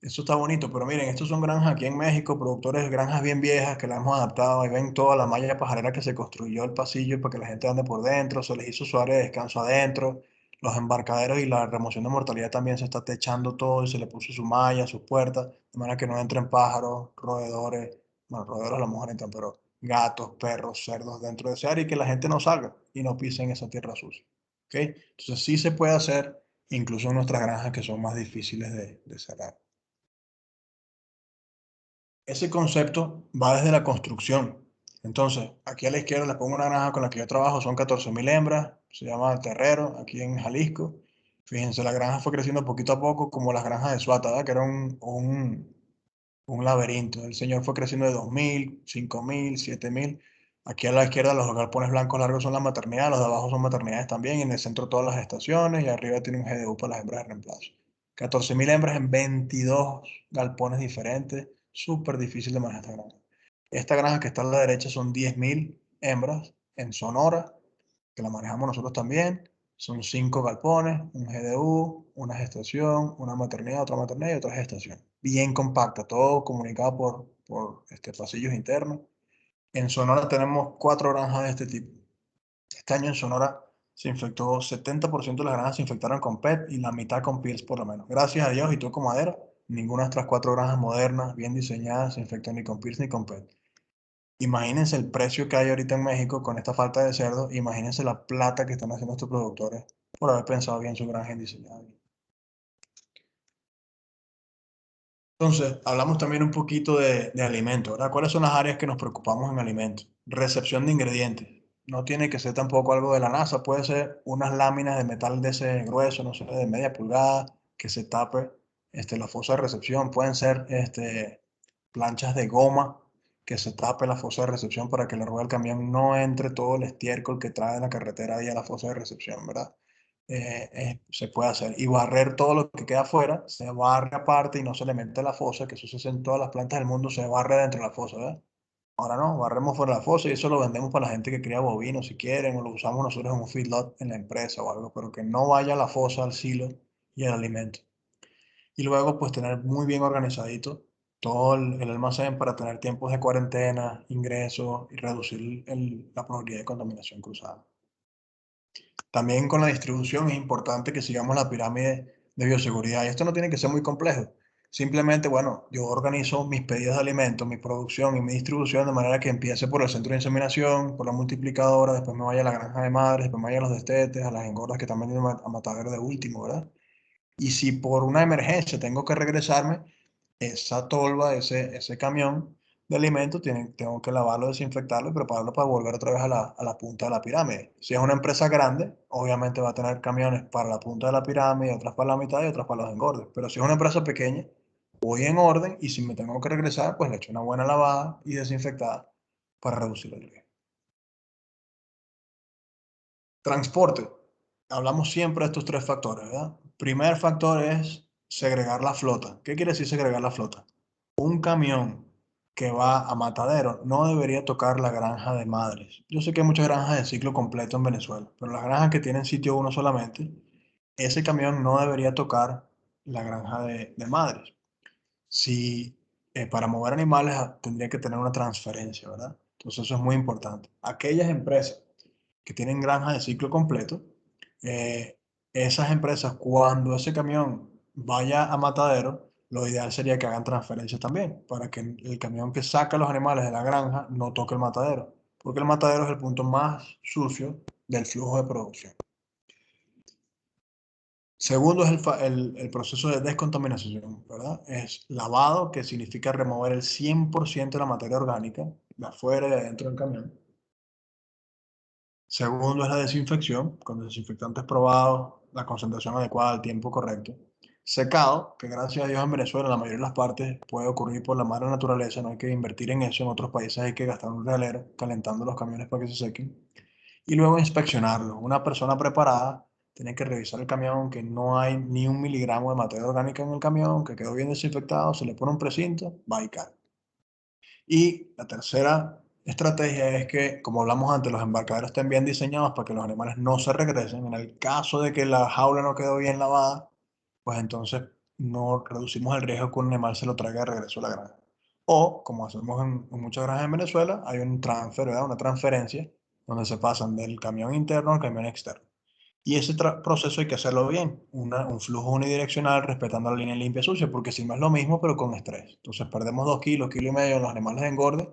eso está bonito, pero miren, estos son granjas aquí en México, productores de granjas bien viejas que las hemos adaptado, y ven toda la malla pajarera que se construyó el pasillo para que la gente ande por dentro, se les hizo su área de descanso adentro, los embarcaderos y la remoción de mortalidad también se está techando todo y se le puso su malla, sus puertas, de manera que no entren pájaros, roedores, bueno, roederos a lo mejor entran, pero gatos, perros, cerdos dentro de ese área y que la gente no salga y no pisen esa tierra sucia. ¿Ok? Entonces sí se puede hacer, incluso en nuestras granjas que son más difíciles de cerrar. Ese concepto va desde la construcción. Entonces, aquí a la izquierda les pongo una granja con la que yo trabajo, son 14.000 hembras, se llama Terrero, aquí en Jalisco. Fíjense, la granja fue creciendo poquito a poco, como las granjas de Suata, ¿verdad? Que era un laberinto. El señor fue creciendo de 2.000, 5.000, 7.000. Aquí a la izquierda los galpones blancos largos son la maternidad, los de abajo son maternidades también, y en el centro todas las estaciones, y arriba tiene un GDU para las hembras de reemplazo. 14.000 hembras en 22 galpones diferentes, súper difícil de manejar esta granja. Esta granja que está a la derecha son 10.000 hembras en Sonora, que la manejamos nosotros también. Son 5 galpones, un GDU, una gestación, una maternidad, otra maternidad y otra gestación. Bien compacta, todo comunicado por pasillos internos. En Sonora tenemos 4 granjas de este tipo. Este año en Sonora se infectó, 70% de las granjas se infectaron con PET y la mitad con PIRS por lo menos. Gracias a Dios y toco madera, ninguna de estas 4 granjas modernas, bien diseñadas, se infectó ni con PIRS ni con PET. Imagínense el precio que hay ahorita en México con esta falta de cerdo. Imagínense la plata que están haciendo estos productores por haber pensado bien su granja y diseñado. Entonces, hablamos también un poquito de alimentos, ¿verdad? ¿Cuáles son las áreas que nos preocupamos en alimentos? Recepción de ingredientes. No tiene que ser tampoco algo de la NASA, puede ser unas láminas de metal de ese grueso, no sé, de media pulgada, que se tape la fosa de recepción. Pueden ser planchas de goma que se tape la fosa de recepción para que la rueda del camión no entre todo el estiércol que trae de la carretera ahí a la fosa de recepción, ¿verdad? Se puede hacer. Y barrer todo lo que queda afuera, se barre aparte y no se le mete a la fosa, que eso se hace en todas las plantas del mundo, se barre dentro de la fosa, ¿verdad? Ahora no, barremos fuera de la fosa y eso lo vendemos para la gente que cría bovinos si quieren, o lo usamos nosotros en un feedlot en la empresa o algo, pero que no vaya a la fosa, al silo y al alimento. Y luego, pues tener muy bien organizadito todo el almacén para tener tiempos de cuarentena, ingresos y reducir la probabilidad de contaminación cruzada. También con la distribución es importante que sigamos la pirámide de bioseguridad. Y esto no tiene que ser muy complejo. Simplemente, bueno, yo organizo mis pedidos de alimentos, mi producción y mi distribución de manera que empiece por el centro de inseminación, por la multiplicadora, después me vaya a la granja de madres, después me vaya a los destetes, a las engordas que también tienen a matadero de último, ¿verdad? Y si por una emergencia tengo que regresarme, esa tolva, ese camión de alimentos, tengo que lavarlo, desinfectarlo y prepararlo para volver otra vez a la punta de la pirámide. Si es una empresa grande, obviamente va a tener camiones para la punta de la pirámide, otras para la mitad y otras para los engordes. Pero si es una empresa pequeña, voy en orden y si me tengo que regresar, pues le echo una buena lavada y desinfectada para reducir el riesgo. Transporte. Hablamos siempre de estos 3 factores, ¿verdad? Primer factor es segregar la flota. ¿Qué quiere decir segregar la flota? Un camión que va a matadero no debería tocar la granja de madres. Yo sé que hay muchas granjas de ciclo completo en Venezuela, pero las granjas que tienen sitio uno solamente, ese camión no debería tocar la granja de madres. Si para mover animales tendría que tener una transferencia, ¿verdad? Entonces eso es muy importante. Aquellas empresas que tienen granjas de ciclo completo, eh, esas empresas, cuando ese camión vaya a matadero, lo ideal sería que hagan transferencias también, para que el camión que saca los animales de la granja no toque el matadero, porque el matadero es el punto más sucio del flujo de producción. Segundo es el proceso de descontaminación, ¿verdad? Es lavado, que significa remover el 100% de la materia orgánica de afuera y de adentro del camión. Segundo es la desinfección, con desinfectantes probados, la concentración adecuada, el tiempo correcto. Secado, que gracias a Dios en Venezuela, en la mayoría de las partes, puede ocurrir por la madre naturaleza, no hay que invertir en eso. En otros países hay que gastar un realero calentando los camiones para que se sequen. Y luego inspeccionarlo. Una persona preparada tiene que revisar el camión, que no hay ni 1 miligramo de materia orgánica en el camión, que quedó bien desinfectado, se le pone un precinto, va y cae. Y la tercera estrategia es que, como hablamos antes, los embarcaderos estén bien diseñados para que los animales no se regresen. En el caso de que la jaula no quedó bien lavada, pues entonces no reducimos el riesgo que un animal se lo traiga de regreso a la granja. O, como hacemos en muchas granjas en Venezuela, hay un transfer, ¿verdad? Una transferencia donde se pasan del camión interno al camión externo. Y ese proceso hay que hacerlo bien, un flujo unidireccional respetando la línea limpia sucia, porque si no es lo mismo, pero con estrés. Entonces perdemos 2 kilos, kilo y medio en los animales de engorde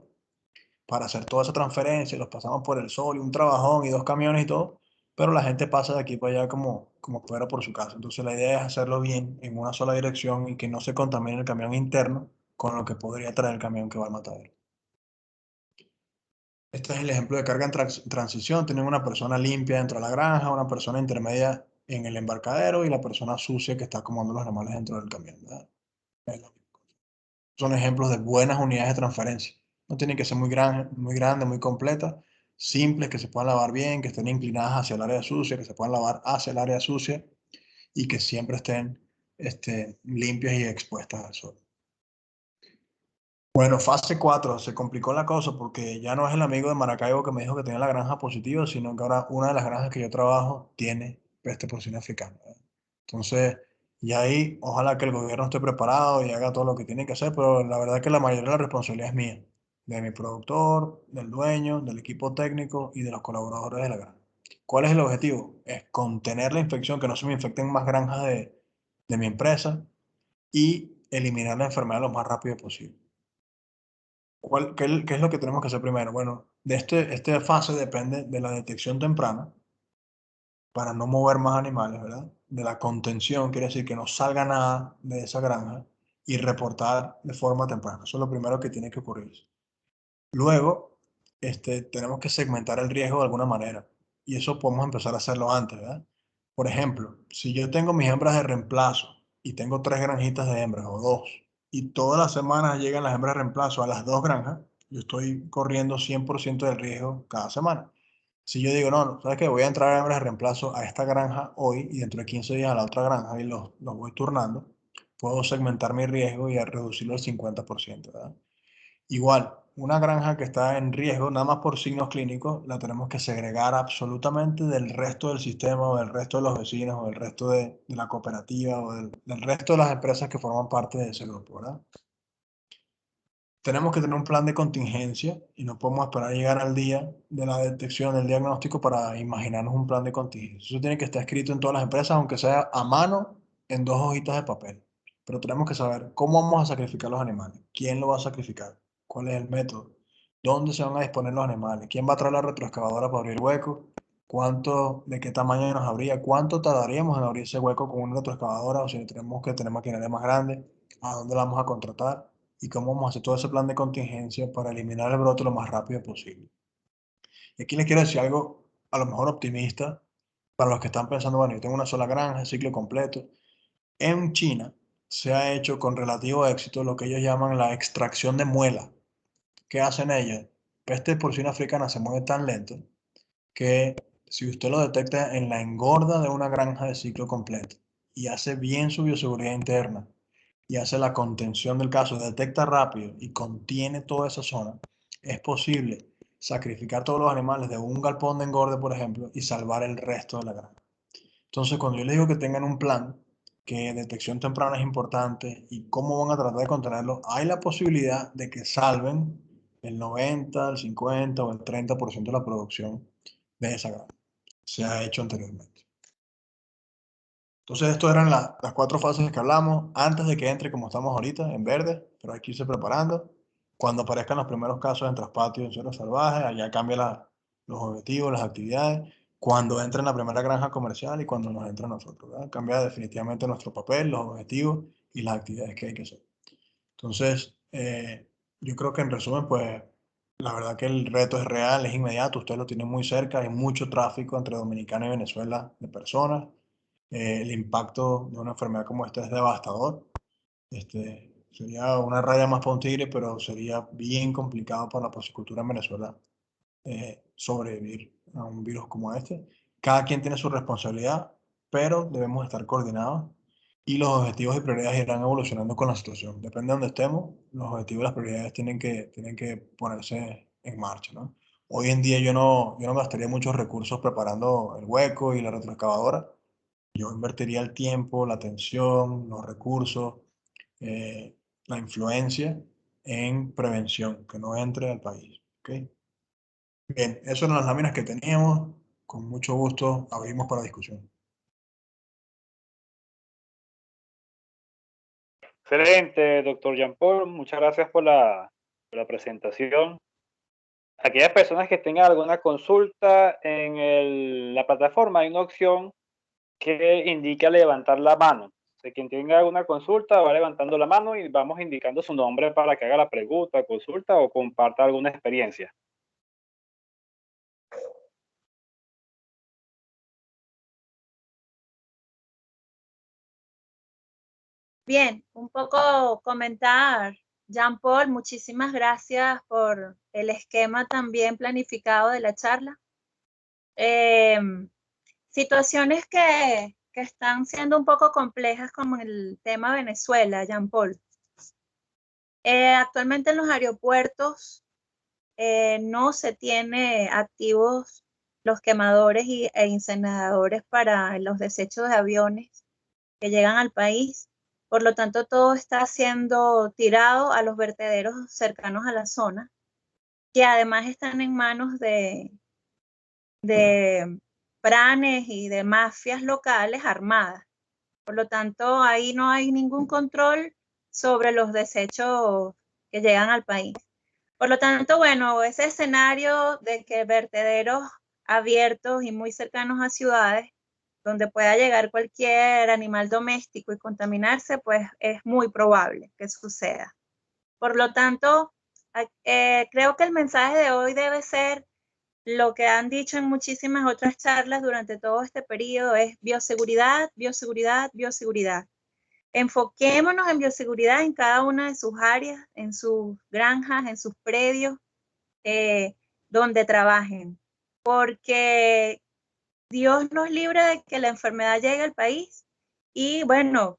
para hacer toda esa transferencia, los pasamos por el sol y un trabajón y 2 camiones y todo, pero la gente pasa de aquí para allá como fuera por su casa. Entonces la idea es hacerlo bien en una sola dirección y que no se contamine el camión interno con lo que podría traer el camión que va al matadero. Este es el ejemplo de carga en transición. Tienen una persona limpia dentro de la granja, una persona intermedia en el embarcadero y la persona sucia que está acomodando los animales dentro del camión, ¿verdad? Son ejemplos de buenas unidades de transferencia. No tienen que ser muy grandes, muy completas, simples, que se puedan lavar bien, que estén inclinadas hacia el área sucia, que se puedan lavar hacia el área sucia y que siempre estén limpias y expuestas al sol. Bueno, fase 4, se complicó la cosa porque ya no es el amigo de Maracaibo que me dijo que tenía la granja positiva, sino que ahora una de las granjas que yo trabajo tiene peste porcina africana, ¿verdad? Entonces, y ahí ojalá que el gobierno esté preparado y haga todo lo que tiene que hacer, pero la verdad es que la mayoría de la responsabilidad es mía, de mi productor, del dueño, del equipo técnico y de los colaboradores de la granja. ¿Cuál es el objetivo? Es contener la infección, que no se me infecten más granjas de mi empresa y eliminar la enfermedad lo más rápido posible. ¿Qué es lo que tenemos que hacer primero? Bueno, de esta fase depende de la detección temprana para no mover más animales, ¿verdad? De la contención, quiere decir que no salga nada de esa granja y reportar de forma temprana. Eso es lo primero que tiene que ocurrir. Luego, tenemos que segmentar el riesgo de alguna manera y eso podemos empezar a hacerlo antes, ¿verdad? Por ejemplo, si yo tengo mis hembras de reemplazo y tengo 3 granjitas de hembras o 2 y todas las semanas llegan las hembras de reemplazo a las 2 granjas, yo estoy corriendo 100% del riesgo cada semana. Si yo digo, no, ¿sabes qué? Voy a entrar a hembras de reemplazo a esta granja hoy y dentro de 15 días a la otra granja y los voy turnando, puedo segmentar mi riesgo y a reducirlo al 50%, ¿verdad? Igual, una granja que está en riesgo, nada más por signos clínicos, la tenemos que segregar absolutamente del resto del sistema o del resto de los vecinos o del resto de la cooperativa o del resto de las empresas que forman parte de ese grupo, ¿verdad? Tenemos que tener un plan de contingencia y no podemos esperar a llegar al día de la detección del diagnóstico para imaginarnos un plan de contingencia. Eso tiene que estar escrito en todas las empresas, aunque sea a mano en 2 hojitas de papel. Pero tenemos que saber cómo vamos a sacrificar los animales, quién lo va a sacrificar, cuál es el método, dónde se van a disponer los animales, quién va a traer la retroexcavadora para abrir hueco, de qué tamaño nos abría, cuánto tardaríamos en abrir ese hueco con una retroexcavadora o si tenemos que tener maquinaria más grande, a dónde la vamos a contratar y cómo vamos a hacer todo ese plan de contingencia para eliminar el brote lo más rápido posible. Y aquí les quiero decir algo a lo mejor optimista para los que están pensando, bueno, yo tengo una sola granja, ciclo completo. En China se ha hecho con relativo éxito lo que ellos llaman la extracción de muela. ¿Qué hacen ellos? Peste porcina africana se mueve tan lento que si usted lo detecta en la engorda de una granja de ciclo completo y hace bien su bioseguridad interna y hace la contención del caso, detecta rápido y contiene toda esa zona, es posible sacrificar todos los animales de un galpón de engorde, por ejemplo, y salvar el resto de la granja. Entonces, cuando yo les digo que tengan un plan, que detección temprana es importante y cómo van a tratar de contenerlo, hay la posibilidad de que salven el 90, el 50 o el 30% de la producción de esa granja. Se ha hecho anteriormente. Entonces, estas eran las 4 fases que hablamos antes de que entre como estamos ahorita, en verde, pero hay que irse preparando. Cuando aparezcan los primeros casos en traspatio en suelo salvaje, allá cambia los objetivos, las actividades. Cuando entre en la primera granja comercial y cuando nos entre a nosotros, ¿verdad? Cambia definitivamente nuestro papel, los objetivos y las actividades que hay que hacer. Entonces, yo creo que en resumen, pues la verdad que el reto es real, es inmediato, usted lo tiene muy cerca, hay mucho tráfico entre Dominicana y Venezuela de personas. El impacto de una enfermedad como esta es devastador. Sería una raya más para un tigre, pero sería bien complicado para la porcicultura en Venezuela sobrevivir a un virus como este. Cada quien tiene su responsabilidad, pero debemos estar coordinados y los objetivos y prioridades irán evolucionando con la situación. Depende de donde estemos, los objetivos y las prioridades tienen que ponerse en marcha, ¿no? Hoy en día yo no gastaría muchos recursos preparando el hueco y la retroexcavadora. Yo invertiría el tiempo, la atención, los recursos, eh, la influencia en prevención, que no entre al país. ¿Okay? Bien, esas eran las láminas que teníamos. con mucho gusto abrimos para discusión. Excelente, doctor Jean Paul. Muchas gracias por la presentación. Aquellas personas que tengan alguna consulta en la plataforma, hay una opción que indica levantar la mano. O sea, quien tenga alguna consulta va levantando la mano y vamos indicando su nombre para que haga la pregunta, consulta o comparta alguna experiencia. Bien, un poco comentar, Jean Paul, muchísimas gracias por el esquema también planificado de la charla. Situaciones que están siendo un poco complejas como el tema Venezuela, Jean Paul. Actualmente en los aeropuertos no se tiene activos los quemadores e incineradores para los desechos de aviones que llegan al país. Por lo tanto, todo está siendo tirado a los vertederos cercanos a la zona, que además están en manos de pranes y de mafias locales armadas. Por lo tanto, ahí no hay ningún control sobre los desechos que llegan al país. Por lo tanto, bueno, ese escenario de que vertederos abiertos y muy cercanos a ciudades, donde pueda llegar cualquier animal doméstico y contaminarse, pues es muy probable que suceda. Por lo tanto, creo que el mensaje de hoy debe ser lo que han dicho en muchísimas otras charlas durante todo este periodo, es bioseguridad, bioseguridad, bioseguridad. Enfoquémonos en bioseguridad en cada una de sus áreas, en sus granjas, en sus predios, donde trabajen, porque Dios nos libre de que la enfermedad llegue al país y bueno,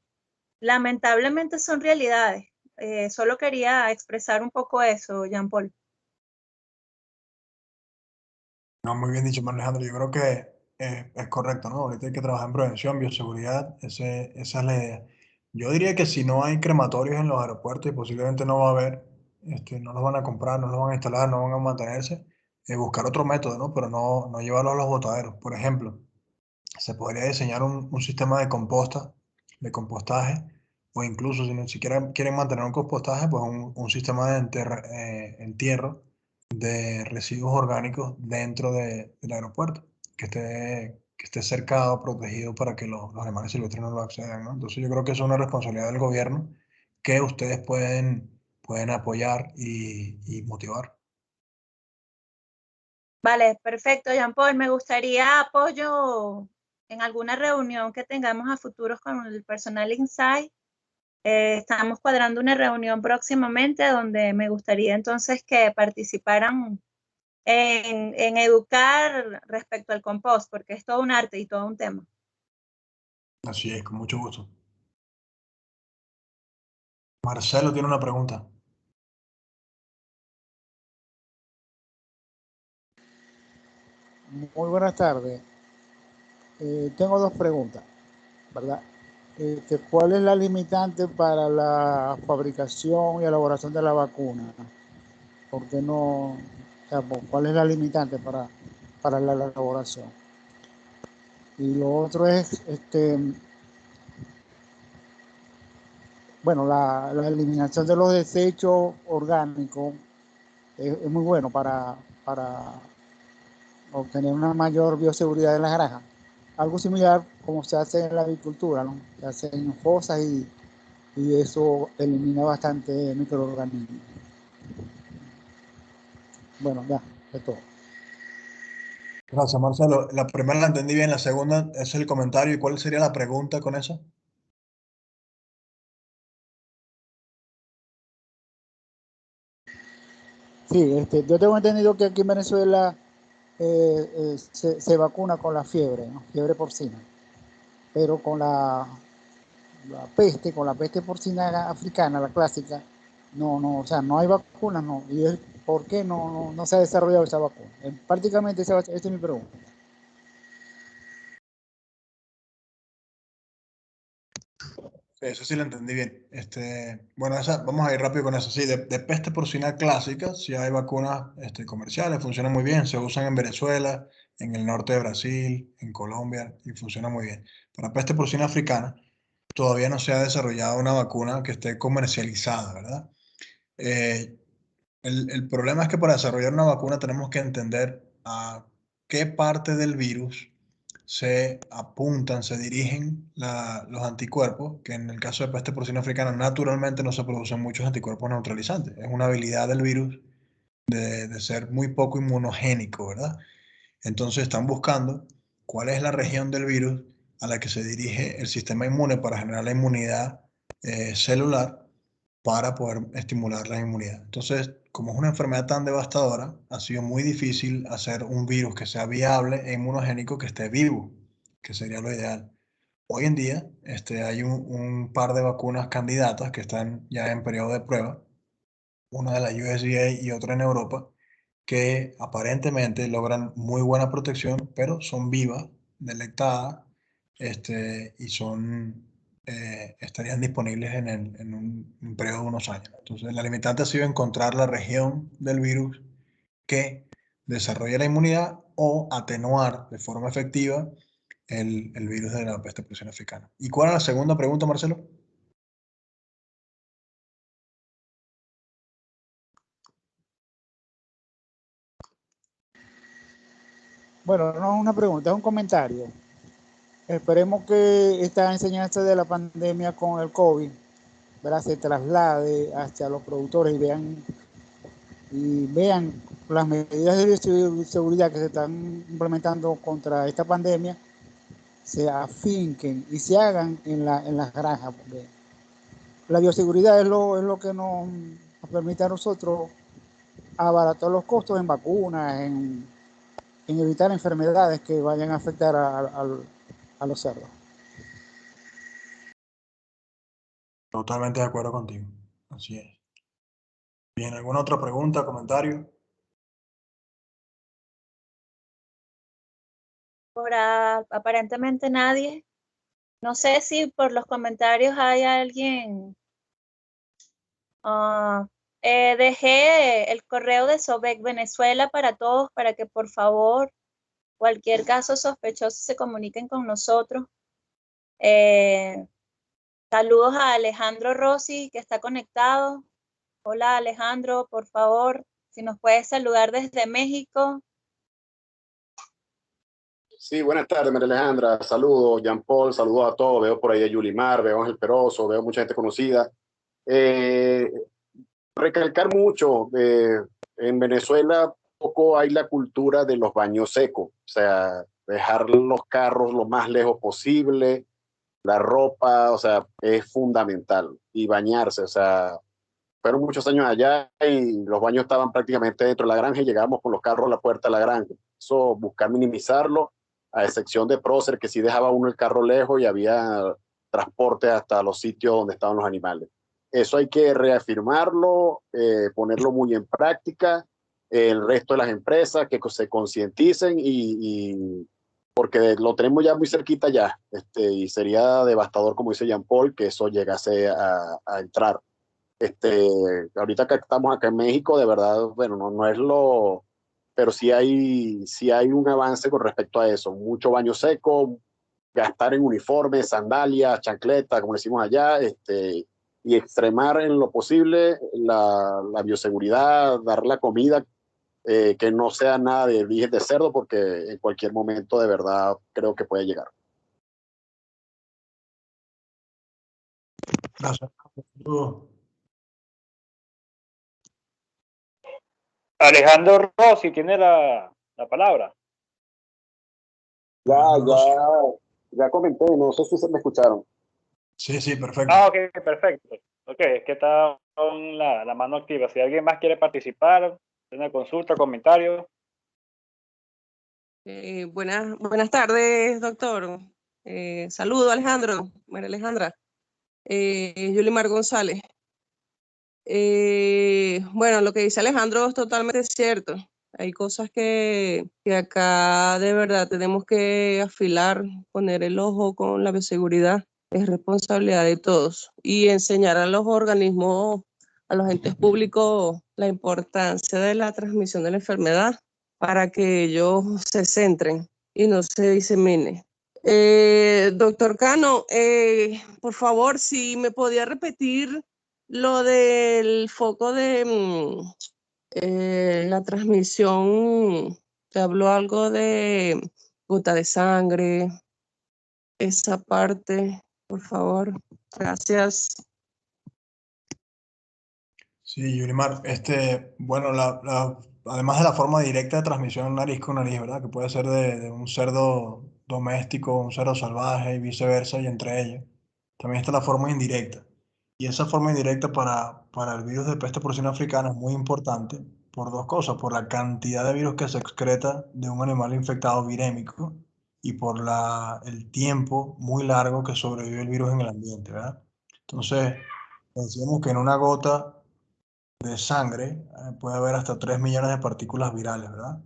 lamentablemente son realidades. Solo quería expresar un poco eso, Jean Paul. No, muy bien dicho, Alejandro. Yo creo que es correcto, ¿no? Ahorita hay que trabajar en prevención, bioseguridad, esa es la idea. Yo diría que si no hay crematorios en los aeropuertos, y posiblemente no va a haber, no los van a comprar, no los van a instalar, no van a mantenerse, buscar otro método, ¿no? Pero no llevarlos a los botaderos. Por ejemplo, se podría diseñar un sistema de composta, de compostaje, o incluso si ni siquiera quieren mantener un compostaje, pues un sistema de entierro de residuos orgánicos dentro del aeropuerto, que esté cercado, protegido para que los animales silvestres no lo accedan, ¿no? Entonces yo creo que es una responsabilidad del gobierno que ustedes pueden apoyar y motivar. Vale, perfecto, Jean Paul. Me gustaría apoyo en alguna reunión que tengamos a futuros con el personal Insight. Estamos cuadrando una reunión próximamente donde me gustaría entonces que participaran en educar respecto al compost, porque es todo un arte y todo un tema. Así es, con mucho gusto. Marcelo tiene una pregunta. Muy buenas tardes. Tengo dos preguntas, ¿verdad? ¿Cuál es la limitante para la fabricación y elaboración de la vacuna? ¿Por qué no? O sea, ¿cuál es la limitante para la elaboración? Y lo otro es, bueno, la eliminación de los desechos orgánicos es muy bueno para obtener una mayor bioseguridad de las granjas. Algo similar como se hace en la agricultura, ¿no? Se hace en fosas y eso elimina bastante microorganismos. Bueno, ya, es todo. Gracias, Marcelo. La primera la entendí bien, la segunda es el comentario. ¿Y cuál sería la pregunta con eso? Sí, yo tengo entendido que aquí en Venezuela se vacuna con la fiebre, ¿no? Fiebre porcina, pero con la peste porcina africana, la clásica, o sea, no hay vacunas, no. ¿Y por qué no se ha desarrollado esa vacuna? Prácticamente esa es mi pregunta. Sí, eso sí lo entendí bien. Bueno, vamos a ir rápido con eso. Sí, de peste porcina clásica, sí hay vacunas comerciales, funcionan muy bien, se usan en Venezuela, en el norte de Brasil, en Colombia, y funciona muy bien. Para peste porcina africana todavía no se ha desarrollado una vacuna que esté comercializada, ¿verdad? El problema es que para desarrollar una vacuna tenemos que entender a qué parte del virus se apuntan, se dirigen los anticuerpos, que en el caso de peste porcina africana naturalmente no se producen muchos anticuerpos neutralizantes. Es una habilidad del virus de ser muy poco inmunogénico, ¿verdad? Entonces están buscando cuál es la región del virus a la que se dirige el sistema inmune para generar la inmunidad celular para poder estimular la inmunidad. Entonces, como es una enfermedad tan devastadora, ha sido muy difícil hacer un virus que sea viable e inmunogénico que esté vivo, que sería lo ideal. Hoy en día hay un par de vacunas candidatas que están ya en periodo de prueba, una de la USDA y otra en Europa, que aparentemente logran muy buena protección, pero son vivas, delectadas, y estarían disponibles en un periodo de unos años. Entonces, la limitante ha sido encontrar la región del virus que desarrolle la inmunidad o atenuar de forma efectiva el virus de la peste porcina africana. ¿Y cuál es la segunda pregunta, Marcelo? Bueno, no es una pregunta, es un comentario. Esperemos que esta enseñanza de la pandemia con el COVID, ¿verdad?, se traslade hacia los productores y vean las medidas de bioseguridad que se están implementando contra esta pandemia, se afinquen y se hagan en las granjas, porque la bioseguridad es lo que nos permite a nosotros abaratar los costos en vacunas, en evitar enfermedades que vayan a afectar a los cerdos. Totalmente de acuerdo contigo. Así es. Bien, ¿alguna otra pregunta, comentario? Por aparentemente nadie. No sé si por los comentarios hay alguien. Dejé el correo de Sobec Venezuela para todos para que por favor cualquier caso sospechoso se comuniquen con nosotros. Saludos a Alejandro Rossi que está conectado. Hola Alejandro, por favor, si nos puedes saludar desde México. Sí, buenas tardes, María Alejandra. Saludos, Jean Paul, saludos a todos. Veo por ahí a Yulimar, veo a Ángel Peroso, veo mucha gente conocida. Recalcar mucho, en Venezuela poco hay la cultura de los baños secos, o sea, dejar los carros lo más lejos posible, la ropa, o sea, es fundamental. Y bañarse, o sea, fueron muchos años allá y los baños estaban prácticamente dentro de la granja y llegábamos con los carros a la puerta de la granja. Eso, buscar minimizarlo, a excepción de Prócer, que sí dejaba uno el carro lejos y había transporte hasta los sitios donde estaban los animales. Eso hay que reafirmarlo, ponerlo muy en práctica, el resto de las empresas que se concienticen porque lo tenemos ya muy cerquita ya, y sería devastador, como dice Jean Paul, que eso llegase a entrar. Ahorita que estamos acá en México, de verdad, bueno, no es lo, pero sí hay un avance con respecto a eso. Mucho baño seco, gastar en uniformes, sandalias, chancletas, como decimos allá, y extremar en lo posible la bioseguridad, dar la comida que no sea nada de origen de cerdo, porque en cualquier momento de verdad creo que puede llegar. Gracias. Saludos. Alejandro Rossi tiene la palabra. Ya comenté, no sé si se me escucharon. Sí, perfecto. Ok, perfecto. Ok, es que está con la mano activa. Si alguien más quiere participar, una consulta, comentario. Buenas tardes, doctor. Saludo, Alejandro, María Alejandra. Yulimar González. Bueno, lo que dice Alejandro es totalmente cierto. Hay cosas que acá de verdad tenemos que afilar, poner el ojo con la bioseguridad. Es responsabilidad de todos. Y enseñar a los organismos, a los entes públicos, la importancia de la transmisión de la enfermedad. para que ellos se centren y no se disemine. Doctor Cano, por favor, si me podía repetir lo del foco de la transmisión, te habló algo de gota de sangre, esa parte, por favor. Gracias. Sí, Yulimar, bueno, además de la forma directa de transmisión nariz con nariz, ¿verdad? Que puede ser de un cerdo doméstico, un cerdo salvaje y viceversa, y entre ellos. También está la forma indirecta. Y esa forma indirecta para el virus de peste porcina africana es muy importante por dos cosas, por la cantidad de virus que se excreta de un animal infectado virémico y por el tiempo muy largo que sobrevive el virus en el ambiente, ¿verdad? Entonces, decimos que en una gota de sangre puede haber hasta 3 millones de partículas virales, ¿verdad?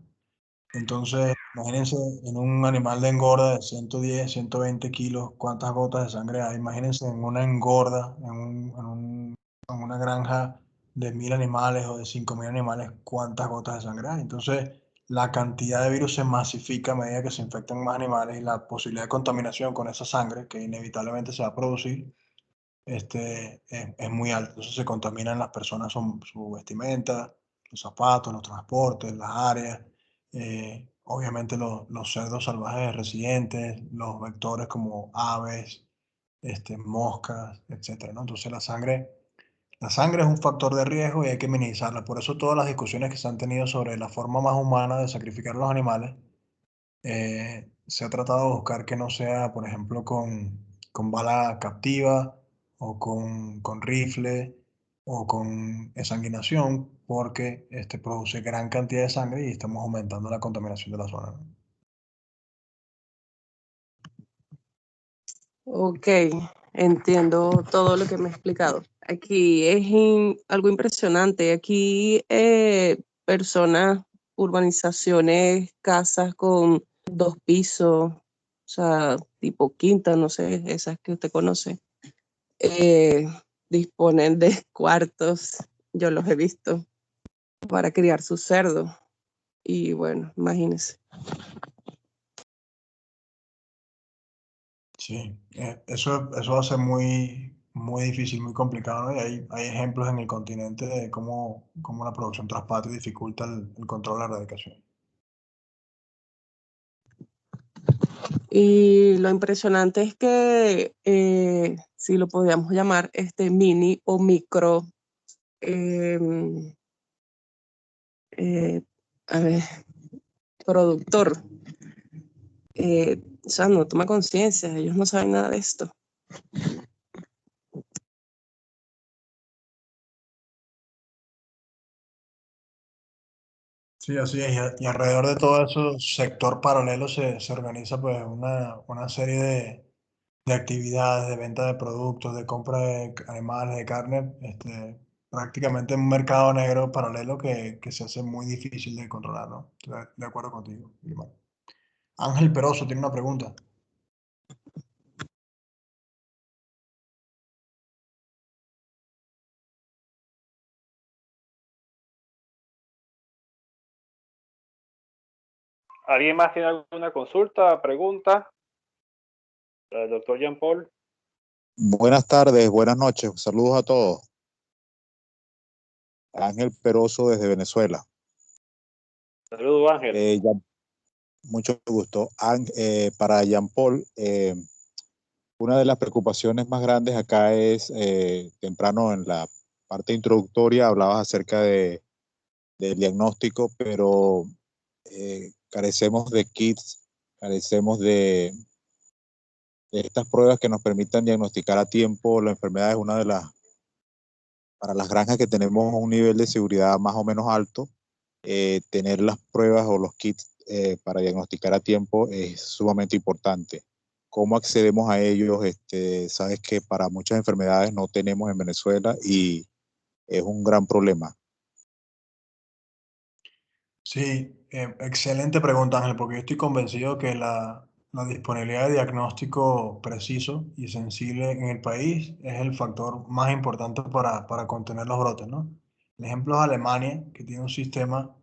Entonces, imagínense en un animal de engorda de 110, 120 kilos, cuántas gotas de sangre hay. Imagínense en una engorda, en una granja de 1000 animales o de 5000 animales, cuántas gotas de sangre hay. Entonces, la cantidad de virus se masifica a medida que se infectan más animales y la posibilidad de contaminación con esa sangre, que inevitablemente se va a producir, es muy alto. Entonces se contaminan las personas, su vestimenta, los zapatos, los transportes, las áreas, obviamente los cerdos salvajes residentes, los vectores como aves, moscas, etcétera, ¿no? Entonces la sangre es un factor de riesgo y hay que minimizarla. Por eso todas las discusiones que se han tenido sobre la forma más humana de sacrificar los animales, se ha tratado de buscar que no sea, por ejemplo, con bala captiva o con rifle o con ensanguinación, porque produce gran cantidad de sangre y estamos aumentando la contaminación de la zona, ¿no? Ok, entiendo todo lo que me ha explicado. Aquí es algo impresionante. Aquí personas, urbanizaciones, casas con 2 pisos, o sea, tipo quinta, no sé, esas que usted conoce, eh, disponen de cuartos, yo los he visto, para criar sus cerdos. Y bueno, imagínense. Sí, eso va a ser muy difícil, muy complicado, ¿no? Y hay ejemplos en el continente de cómo la producción traspatria dificulta el control de la erradicación. Y lo impresionante es que, si lo podríamos llamar mini o micro, em, eh, a ver, productor, o sea, no toma conciencia, ellos no saben nada de esto. Sí, así es. Y alrededor de todo eso, sector paralelo, se organiza pues una serie de actividades, de venta de productos, de compra de animales, de carne, prácticamente un mercado negro paralelo que se hace muy difícil de controlar, ¿no? Estoy de acuerdo contigo, Guillermo. Ángel Peroso tiene una pregunta. ¿Alguien más tiene alguna consulta, pregunta? El doctor Jean Paul. Buenas tardes, buenas noches, saludos a todos. Ángel Peroso desde Venezuela. Saludos, Ángel. Mucho gusto. Para Jean Paul, una de las preocupaciones más grandes acá es, temprano en la parte introductoria hablabas acerca del diagnóstico, pero carecemos de kits, carecemos de estas pruebas que nos permitan diagnosticar a tiempo la enfermedad. Es una de para las granjas que tenemos un nivel de seguridad más o menos alto, tener las pruebas o los kits para diagnosticar a tiempo es sumamente importante. ¿Cómo accedemos a ellos? Sabes que para muchas enfermedades no tenemos en Venezuela y es un gran problema. Sí, excelente pregunta, Ángel, porque yo estoy convencido que la disponibilidad de diagnóstico preciso y sensible en el país es el factor más importante para contener los brotes, ¿no? El ejemplo es Alemania, que tiene un sistema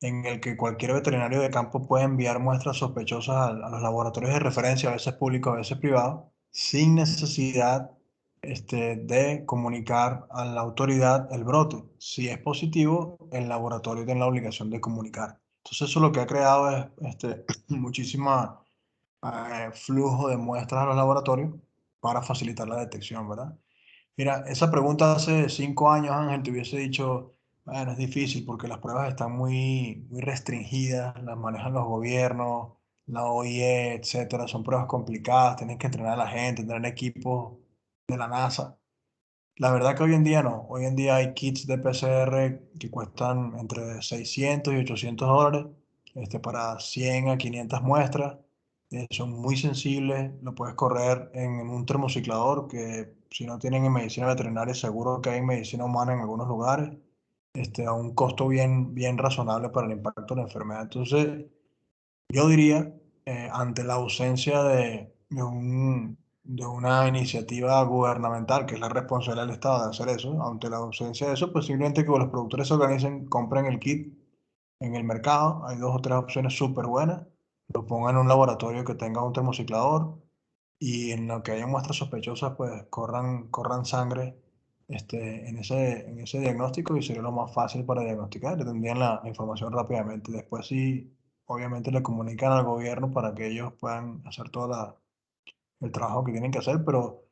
en el que cualquier veterinario de campo puede enviar muestras sospechosas a los laboratorios de referencia, a veces públicos, a veces privados, sin necesidad de comunicar a la autoridad el brote. Si es positivo, el laboratorio tiene la obligación de comunicar. Entonces eso lo que ha creado es muchísima flujo de muestras a los laboratorios para facilitar la detección, ¿verdad? Mira, esa pregunta hace 5 años, Ángel, te hubiese dicho, bueno, es difícil porque las pruebas están muy restringidas, las manejan los gobiernos, la OIE, etcétera, son pruebas complicadas, tienes que entrenar a la gente, tener equipos de la NASA. La verdad que hoy en día no. Hoy en día hay kits de PCR que cuestan entre 600 y 800 dólares para 100 a 500 muestras. Son muy sensibles, lo puedes correr en un termociclador que si no tienen en medicina veterinaria seguro que hay en medicina humana en algunos lugares, a un costo bien razonable para el impacto de la enfermedad. Entonces, yo diría, ante la ausencia de una iniciativa gubernamental, que es la responsabilidad del Estado de hacer eso, ante la ausencia de eso, pues simplemente que los productores se organicen, compren el kit en el mercado, hay 2 o 3 opciones súper buenas, lo pongan en un laboratorio que tenga un termociclador y en lo que haya muestras sospechosas, pues corran sangre en ese diagnóstico y sería lo más fácil para diagnosticar, le tendrían la información rápidamente. Después sí, obviamente le comunican al gobierno para que ellos puedan hacer todo el trabajo que tienen que hacer, pero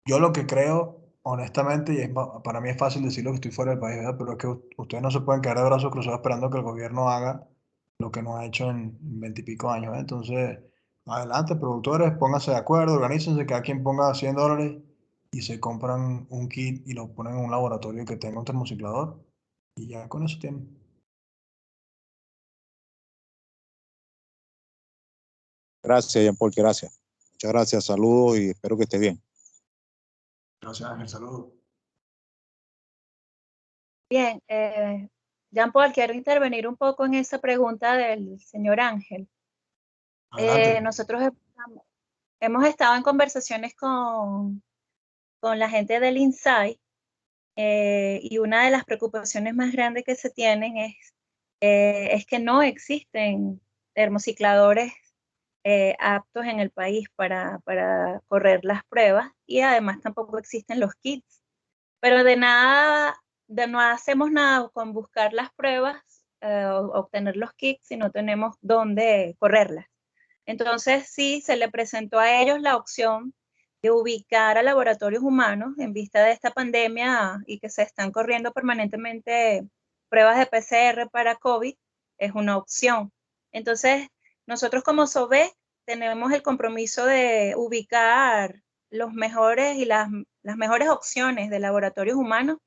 yo lo que creo, honestamente, y para mí es fácil decirlo que estoy fuera del país, ¿verdad? Pero es que ustedes no se pueden quedar de brazos cruzados esperando que el gobierno haga lo que no ha hecho en 20 y pico años, ¿eh? Entonces, adelante, productores, pónganse de acuerdo, organícense, cada quien ponga 100 dólares y se compran un kit y lo ponen en un laboratorio que tenga un termociclador y ya con eso tienen. Gracias, Jean Paul, gracias. Muchas gracias, saludos y espero que esté bien. Gracias, Ángel, saludos. Bien, Jean Paul, quiero intervenir un poco en esa pregunta del señor Ángel. Adelante. Nosotros hemos estado en conversaciones con la gente del INSAI y una de las preocupaciones más grandes que se tienen es que no existen termocicladores aptos en el país para correr las pruebas y además tampoco existen los kits. Pero no hacemos nada con buscar las pruebas o obtener los kits si no tenemos dónde correrlas. Entonces sí, se le presentó a ellos la opción de ubicar a laboratorios humanos en vista de esta pandemia y que se están corriendo permanentemente pruebas de PCR para COVID, es una opción. Entonces, nosotros como SOVEC tenemos el compromiso de ubicar los mejores y las mejores opciones de laboratorios humanos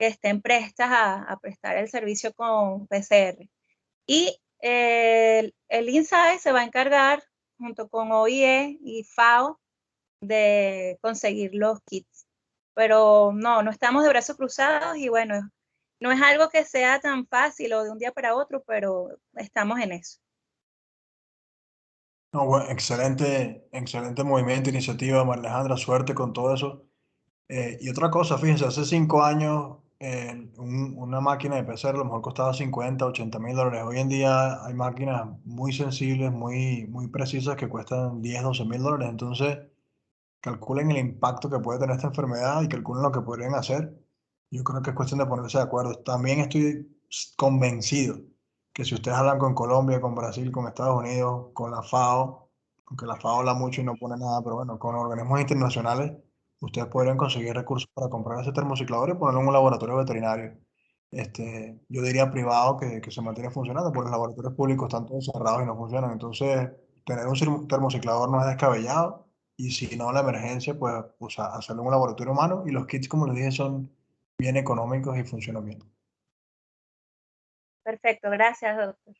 que estén prestas a prestar el servicio con PCR. Y el INSAE se va a encargar, junto con OIE y FAO, de conseguir los kits. Pero no estamos de brazos cruzados y bueno, no es algo que sea tan fácil o de un día para otro, pero estamos en eso. No, bueno, excelente movimiento, iniciativa, María Alejandra, suerte con todo eso. Y otra cosa, fíjense, hace 5 años una máquina de PCR a lo mejor costaba 50, 80 mil dólares. Hoy en día hay máquinas muy sensibles, muy precisas que cuestan 10, 12 mil dólares. Entonces, calculen el impacto que puede tener esta enfermedad y calculen lo que podrían hacer. Yo creo que es cuestión de ponerse de acuerdo. También estoy convencido que si ustedes hablan con Colombia, con Brasil, con Estados Unidos, con la FAO, aunque la FAO habla mucho y no pone nada, pero bueno, con organismos internacionales, ustedes podrían conseguir recursos para comprar ese termociclador y ponerlo en un laboratorio veterinario. Yo diría privado que se mantiene funcionando, porque los laboratorios públicos están todos cerrados y no funcionan. Entonces, tener un termociclador no es descabellado y si no, la emergencia, pues hacerlo en un laboratorio humano y los kits, como les dije, son bien económicos y funcionan bien. Perfecto, gracias, doctor.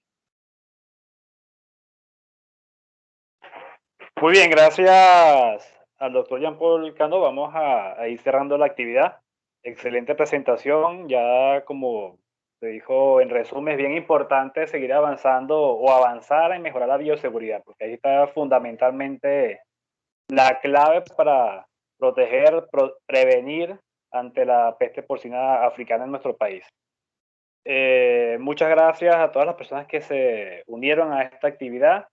Muy bien, gracias al doctor Jean Paul Cano. Vamos a ir cerrando la actividad. Excelente presentación. Ya como se dijo, en resumen, es bien importante seguir avanzando o avanzar en mejorar la bioseguridad, porque ahí está fundamentalmente la clave para proteger, prevenir ante la peste porcina africana en nuestro país. Muchas gracias a todas las personas que se unieron a esta actividad.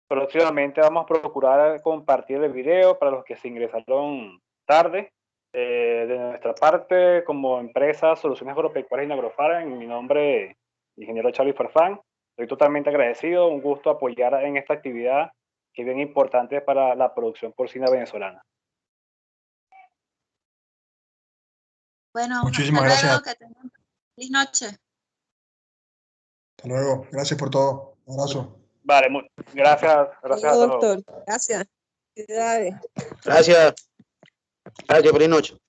Próximamente vamos a procurar compartir el video para los que se ingresaron tarde. De nuestra parte, como empresa Soluciones Agropecuarias y Agrofarm, en mi nombre, ingeniero Charlie Farfán, estoy totalmente agradecido, un gusto apoyar en esta actividad que es bien importante para la producción porcina venezolana. Bueno, Muchísimas hasta luego, gracias. que tengan feliz noche. Hasta luego. Gracias por todo. Un abrazo. Vale, gracias. Gracias a todos. Doctor, gracias. Felicidades. Gracias. Gracias, feliz noche.